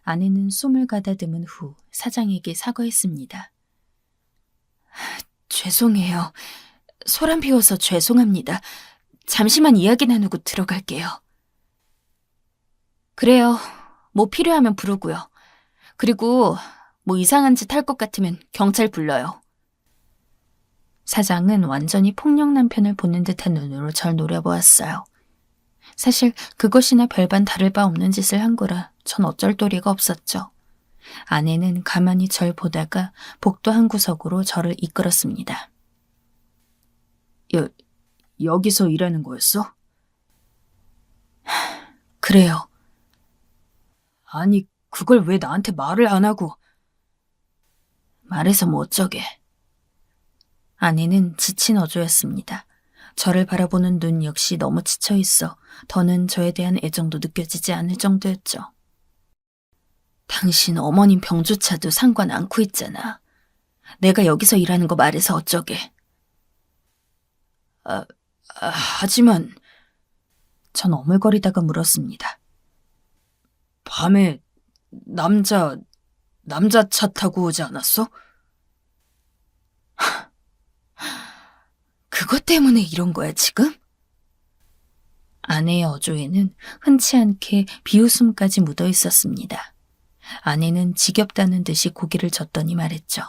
아내는 숨을 가다듬은 후 사장에게 사과했습니다. 죄송해요. 소란 피워서 죄송합니다. 잠시만 이야기 나누고 들어갈게요. 그래요. 뭐 필요하면 부르고요. 그리고 뭐 이상한 짓 할 것 같으면 경찰 불러요. 사장은 완전히 폭력 남편을 보는 듯한 눈으로 절 노려보았어요. 사실 그것이나 별반 다를 바 없는 짓을 한 거라 전 어쩔 도리가 없었죠. 아내는 가만히 절 보다가 복도 한 구석으로 저를 이끌었습니다. 여기서 일하는 거였어? 그래요. 아니, 그걸 왜 나한테 말을 안 하고. 말해서 뭐 어쩌게. 아내는 지친 어조였습니다. 저를 바라보는 눈 역시 너무 지쳐 있어 더는 저에 대한 애정도 느껴지지 않을 정도였죠. 당신 어머님 병조차도 상관 않고 있잖아. 내가 여기서 일하는 거 말해서 어쩌게. 하지만 전 어물거리다가 물었습니다. 밤에 남자 차 타고 오지 않았어? 그것 때문에 이런 거야, 지금? 아내의 어조에는 흔치 않게 비웃음까지 묻어 있었습니다. 아내는 지겹다는 듯이 고개를 젓더니 말했죠.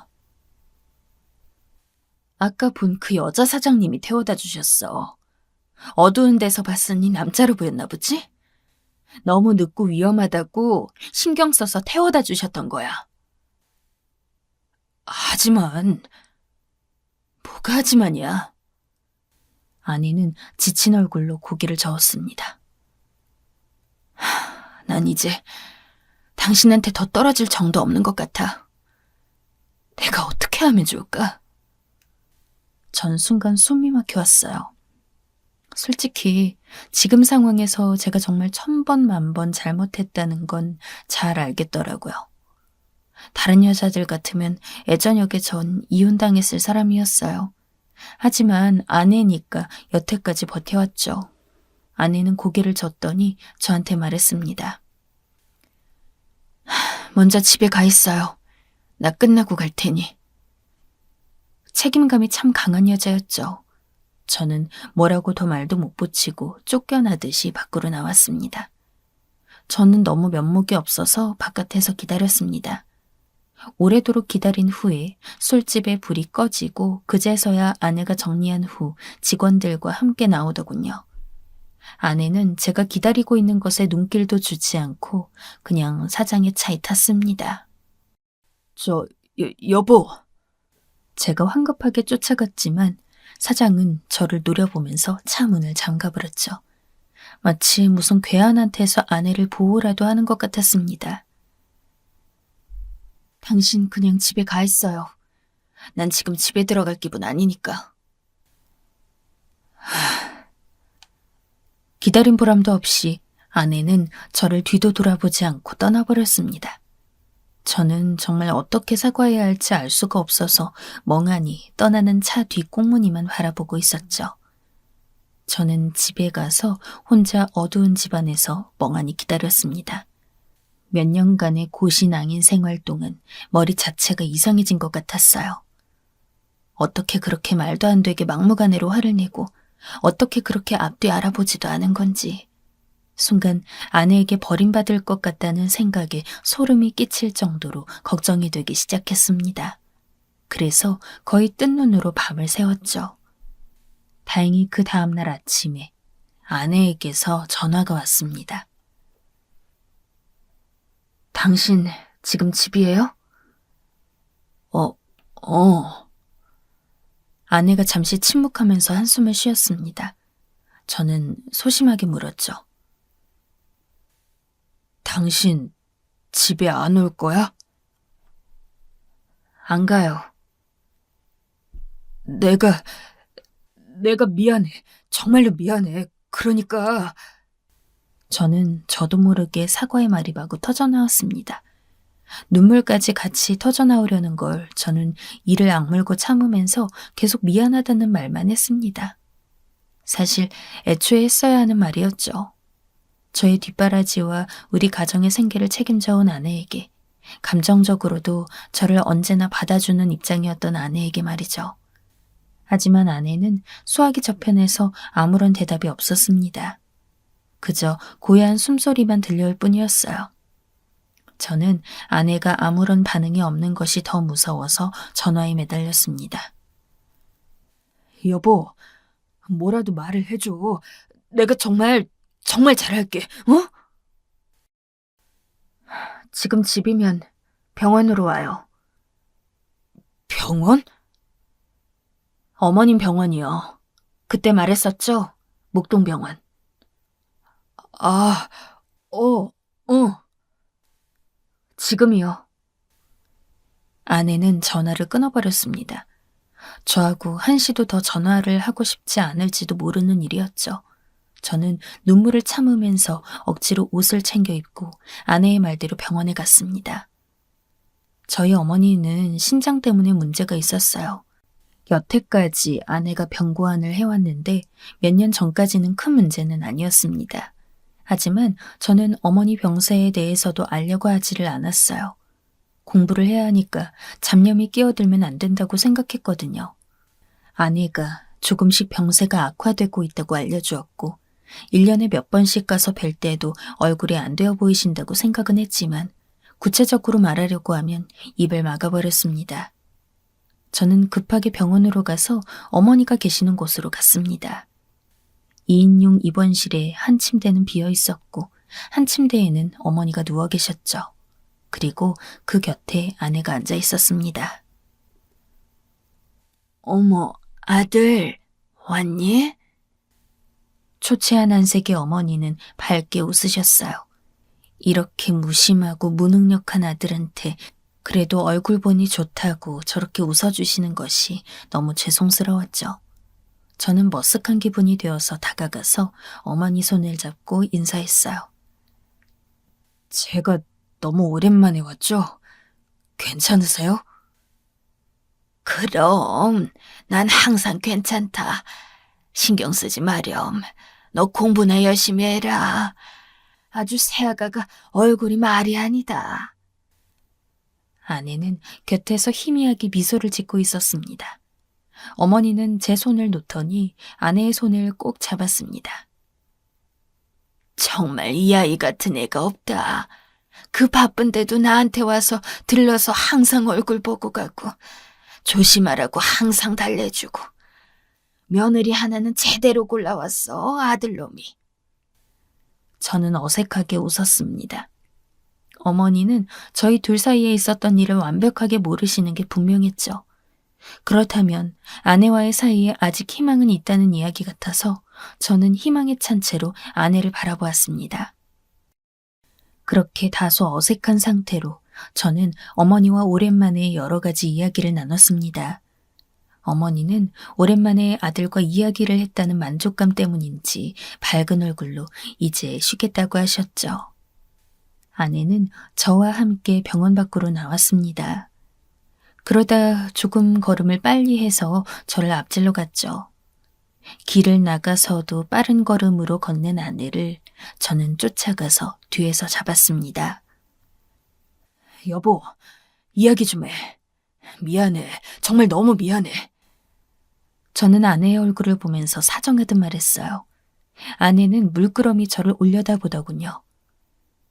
아까 본 그 여자 사장님이 태워다 주셨어. 어두운 데서 봤으니 남자로 보였나 보지? 너무 늦고 위험하다고 신경 써서 태워다 주셨던 거야. 하지만... 뭐가 하지만이야? 아내는 지친 얼굴로 고개를 저었습니다. 난 이제 당신한테 더 떨어질 정도 없는 것 같아. 내가 어떻게 하면 좋을까? 전 순간 숨이 막혀왔어요. 솔직히 지금 상황에서 제가 정말 1000번 만번 잘못했다는 건 잘 알겠더라고요. 다른 여자들 같으면 애저녁에 전 이혼당했을 사람이었어요. 하지만 아내니까 여태까지 버텨왔죠. 아내는 고개를 젓더니 저한테 말했습니다. 먼저 집에 가 있어요. 나 끝나고 갈 테니. 책임감이 참 강한 여자였죠. 저는 뭐라고 더 말도 못 붙이고 쫓겨나듯이 밖으로 나왔습니다. 저는 너무 면목이 없어서 바깥에서 기다렸습니다. 오래도록 기다린 후에 술집에 불이 꺼지고 그제서야 아내가 정리한 후 직원들과 함께 나오더군요. 아내는 제가 기다리고 있는 것에 눈길도 주지 않고 그냥 사장의 차에 탔습니다. 여보. 제가 황급하게 쫓아갔지만 사장은 저를 노려보면서 차 문을 잠가버렸죠. 마치 무슨 괴한한테서 아내를 보호라도 하는 것 같았습니다. 당신 그냥 집에 가 있어요. 난 지금 집에 들어갈 기분 아니니까. 기다린 보람도 없이 아내는 저를 뒤도 돌아보지 않고 떠나버렸습니다. 저는 정말 어떻게 사과해야 할지 알 수가 없어서 멍하니 떠나는 차 뒷꽁무니만 바라보고 있었죠. 저는 집에 가서 혼자 어두운 집안에서 멍하니 기다렸습니다. 몇 년간의 고시낭인 생활 동안 머리 자체가 이상해진 것 같았어요. 어떻게 그렇게 말도 안 되게 막무가내로 화를 내고 어떻게 그렇게 앞뒤 알아보지도 않은 건지 순간 아내에게 버림받을 것 같다는 생각에 소름이 끼칠 정도로 걱정이 되기 시작했습니다. 그래서 거의 뜬 눈으로 밤을 새웠죠. 다행히 그 다음날 아침에 아내에게서 전화가 왔습니다. 당신 지금 집이에요? 아내가 잠시 침묵하면서 한숨을 쉬었습니다. 저는 소심하게 물었죠. 당신 집에 안 올 거야? 안 가요. 내가 미안해. 정말로 미안해. 그러니까... 저는 저도 모르게 사과의 말이 마구 터져나왔습니다. 눈물까지 같이 터져나오려는 걸 저는 이를 악물고 참으면서 계속 미안하다는 말만 했습니다. 사실 애초에 했어야 하는 말이었죠. 저의 뒷바라지와 우리 가정의 생계를 책임져온 아내에게, 감정적으로도 저를 언제나 받아주는 입장이었던 아내에게 말이죠. 하지만 아내는 수화기 저편에서 아무런 대답이 없었습니다. 그저 고요한 숨소리만 들려올 뿐이었어요. 저는 아내가 아무런 반응이 없는 것이 더 무서워서 전화에 매달렸습니다. 여보, 뭐라도 말을 해줘. 내가 정말 잘할게, 어? 지금 집이면 병원으로 와요. 병원? 어머님 병원이요. 그때 말했었죠? 목동병원. 지금이요. 아내는 전화를 끊어버렸습니다. 저하고 한시도 더 전화를 하고 싶지 않을지도 모르는 일이었죠. 저는 눈물을 참으면서 억지로 옷을 챙겨 입고 아내의 말대로 병원에 갔습니다. 저희 어머니는 신장 때문에 문제가 있었어요. 여태까지 아내가 병고안을 해왔는데 몇 년 전까지는 큰 문제는 아니었습니다. 하지만 저는 어머니 병세에 대해서도 알려고 하지를 않았어요. 공부를 해야 하니까 잡념이 끼어들면 안 된다고 생각했거든요. 아내가 조금씩 병세가 악화되고 있다고 알려주었고 1년에 몇 번씩 가서 뵐 때에도 얼굴이 안 되어 보이신다고 생각은 했지만 구체적으로 말하려고 하면 입을 막아버렸습니다. 저는 급하게 병원으로 가서 어머니가 계시는 곳으로 갔습니다. 2인용 입원실에 한 침대는 비어 있었고 한 침대에는 어머니가 누워 계셨죠. 그리고 그 곁에 아내가 앉아 있었습니다. 어머, 아들, 왔니? 초췌한 안색의 어머니는 밝게 웃으셨어요. 이렇게 무심하고 무능력한 아들한테 그래도 얼굴 보니 좋다고 저렇게 웃어주시는 것이 너무 죄송스러웠죠. 저는 머쓱한 기분이 되어서 다가가서 어머니 손을 잡고 인사했어요. 제가 너무 오랜만에 왔죠? 괜찮으세요? 그럼 난 항상 괜찮다. 신경 쓰지 마렴. 너 공부나 열심히 해라. 아주 새아가가 얼굴이 말이 아니다. 아내는 곁에서 희미하게 미소를 짓고 있었습니다. 어머니는 제 손을 놓더니 아내의 손을 꼭 잡았습니다. 정말 이 아이 같은 애가 없다. 그 바쁜데도 나한테 와서 들러서 항상 얼굴 보고 가고 조심하라고 항상 달래주고 며느리 하나는 제대로 골라왔어, 아들놈이. 저는 어색하게 웃었습니다. 어머니는 저희 둘 사이에 있었던 일을 완벽하게 모르시는 게 분명했죠. 그렇다면 아내와의 사이에 아직 희망은 있다는 이야기 같아서 저는 희망에 찬 채로 아내를 바라보았습니다. 그렇게 다소 어색한 상태로 저는 어머니와 오랜만에 여러 가지 이야기를 나눴습니다. 어머니는 오랜만에 아들과 이야기를 했다는 만족감 때문인지 밝은 얼굴로 이제 쉬겠다고 하셨죠. 아내는 저와 함께 병원 밖으로 나왔습니다. 그러다 조금 걸음을 빨리 해서 저를 앞질러 갔죠. 길을 나가서도 빠른 걸음으로 걷는 아내를 저는 쫓아가서 뒤에서 잡았습니다. 여보, 이야기 좀 해. 미안해. 정말 너무 미안해. 저는 아내의 얼굴을 보면서 사정하듯 말했어요. 아내는 물끄러미 저를 올려다보더군요.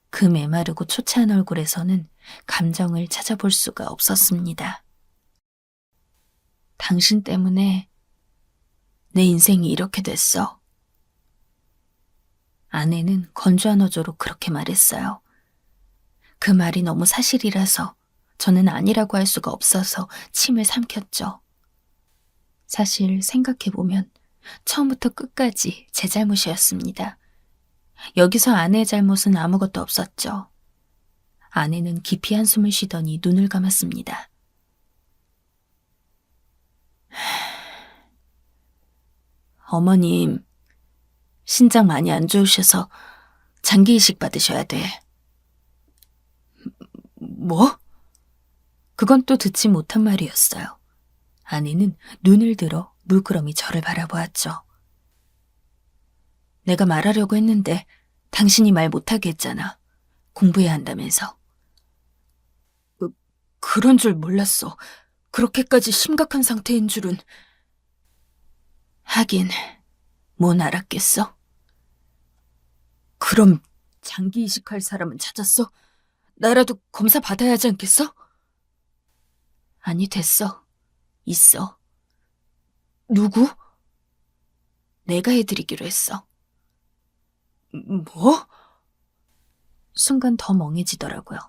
그 메마르고 초췌한 얼굴에서는 감정을 찾아볼 수가 없었습니다. 당신 때문에 내 인생이 이렇게 됐어. 아내는 건조한 어조로 그렇게 말했어요. 그 말이 너무 사실이라서 저는 아니라고 할 수가 없어서 침을 삼켰죠. 사실 생각해보면 처음부터 끝까지 제 잘못이었습니다. 여기서 아내의 잘못은 아무것도 없었죠. 아내는 깊이 한숨을 쉬더니 눈을 감았습니다. 어머님, 신장 많이 안 좋으셔서 장기 이식 받으셔야 돼. 뭐? 그건 또 듣지 못한 말이었어요. 아내는 눈을 들어 물끄러미 저를 바라보았죠. 내가 말하려고 했는데 당신이 말 못하게 했잖아. 공부해야 한다면서. 그런 줄 몰랐어. 그렇게까지 심각한 상태인 줄은. 하긴, 뭔 알았겠어? 그럼 장기 이식할 사람은 찾았어? 나라도 검사 받아야 하지 않겠어? 아니, 됐어. 있어. 누구? 내가 해드리기로 했어. 뭐? 순간 더 멍해지더라고요.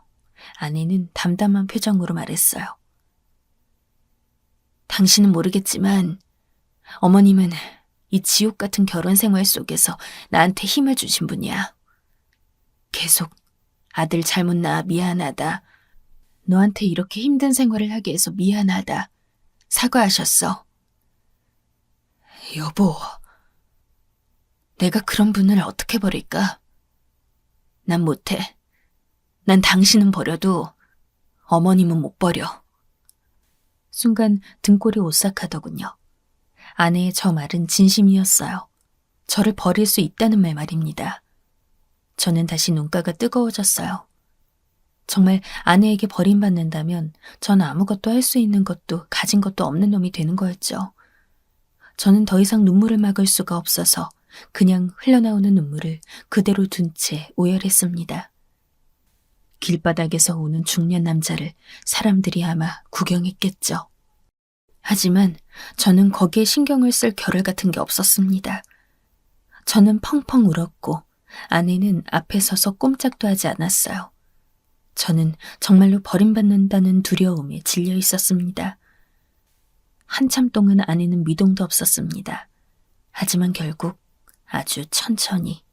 아내는 담담한 표정으로 말했어요. 당신은 모르겠지만 어머님은 이 지옥 같은 결혼 생활 속에서 나한테 힘을 주신 분이야. 계속 아들 잘못 낳아 미안하다. 너한테 이렇게 힘든 생활을 하게 해서 미안하다. 사과하셨어. 여보, 내가 그런 분을 어떻게 버릴까? 난 못해. 난 당신은 버려도 어머님은 못 버려. 순간 등골이 오싹하더군요. 아내의 저 말은 진심이었어요. 저를 버릴 수 있다는 말입니다. 저는 다시 눈가가 뜨거워졌어요. 정말 아내에게 버림받는다면 전 아무것도 할 수 있는 것도 가진 것도 없는 놈이 되는 거였죠. 저는 더 이상 눈물을 막을 수가 없어서 그냥 흘러나오는 눈물을 그대로 둔 채 오열했습니다. 길바닥에서 오는 중년 남자를 사람들이 아마 구경했겠죠. 하지만 저는 거기에 신경을 쓸 겨를 같은 게 없었습니다. 저는 펑펑 울었고 아내는 앞에 서서 꼼짝도 하지 않았어요. 저는 정말로 버림받는다는 두려움에 질려 있었습니다. 한참 동안 아내는 미동도 없었습니다. 하지만 결국 아주 천천히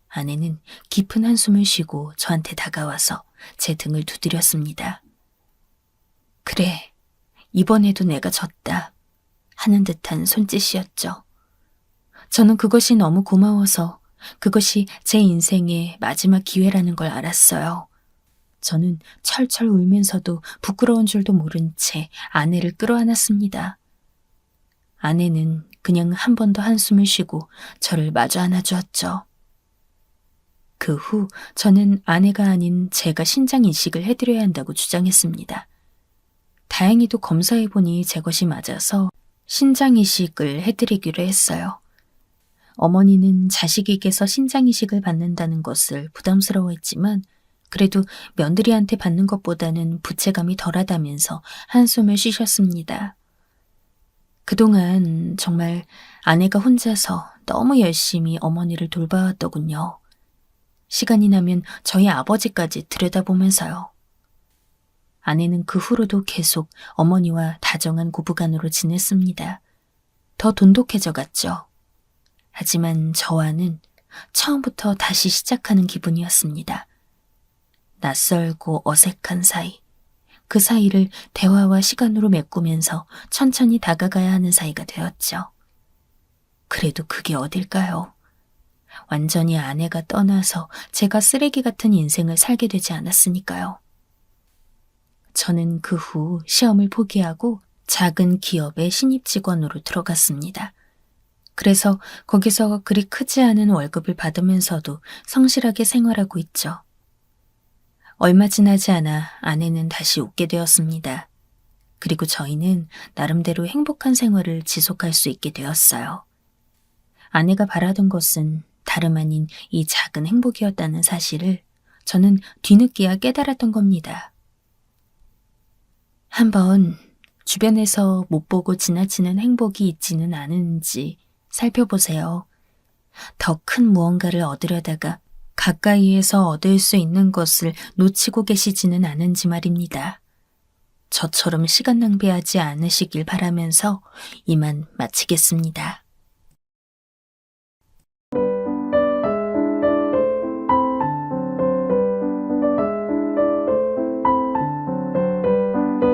아내는 깊은 한숨을 쉬고 저한테 다가와서 제 등을 두드렸습니다. 그래, 이번에도 내가 졌다 하는 듯한 손짓이었죠. 저는 그것이 너무 고마워서 그것이 제 인생의 마지막 기회라는 걸 알았어요. 저는 철철 울면서도 부끄러운 줄도 모른 채 아내를 끌어안았습니다. 아내는 그냥 한 번 더 한숨을 쉬고 저를 마주 안아주었죠. 그 후 저는 아내가 아닌 제가 신장 이식을 해드려야 한다고 주장했습니다. 다행히도 검사해보니 제 것이 맞아서 신장 이식을 해드리기로 했어요. 어머니는 자식에게서 신장이식을 받는다는 것을 부담스러워했지만 그래도 며느리한테 받는 것보다는 부채감이 덜하다면서 한숨을 쉬셨습니다. 그동안 정말 아내가 혼자서 너무 열심히 어머니를 돌봐왔더군요. 시간이 나면 저희 아버지까지 들여다보면서요. 아내는 그 후로도 계속 어머니와 다정한 고부간으로 지냈습니다. 더 돈독해져 갔죠. 하지만 저와는 처음부터 다시 시작하는 기분이었습니다. 낯설고 어색한 사이, 그 사이를 대화와 시간으로 메꾸면서 천천히 다가가야 하는 사이가 되었죠. 그래도 그게 어딜까요? 완전히 아내가 떠나서 제가 쓰레기 같은 인생을 살게 되지 않았으니까요. 저는 그 후 시험을 포기하고 작은 기업의 신입 직원으로 들어갔습니다. 그래서 거기서 그리 크지 않은 월급을 받으면서도 성실하게 생활하고 있죠. 얼마 지나지 않아 아내는 다시 웃게 되었습니다. 그리고 저희는 나름대로 행복한 생활을 지속할 수 있게 되었어요. 아내가 바라던 것은 다름 아닌 이 작은 행복이었다는 사실을 저는 뒤늦게야 깨달았던 겁니다. 한번 주변에서 못 보고 지나치는 행복이 있지는 않은지 살펴보세요. 더 큰 무언가를 얻으려다가 가까이에서 얻을 수 있는 것을 놓치고 계시지는 않은지 말입니다. 저처럼 시간 낭비하지 않으시길 바라면서 이만 마치겠습니다.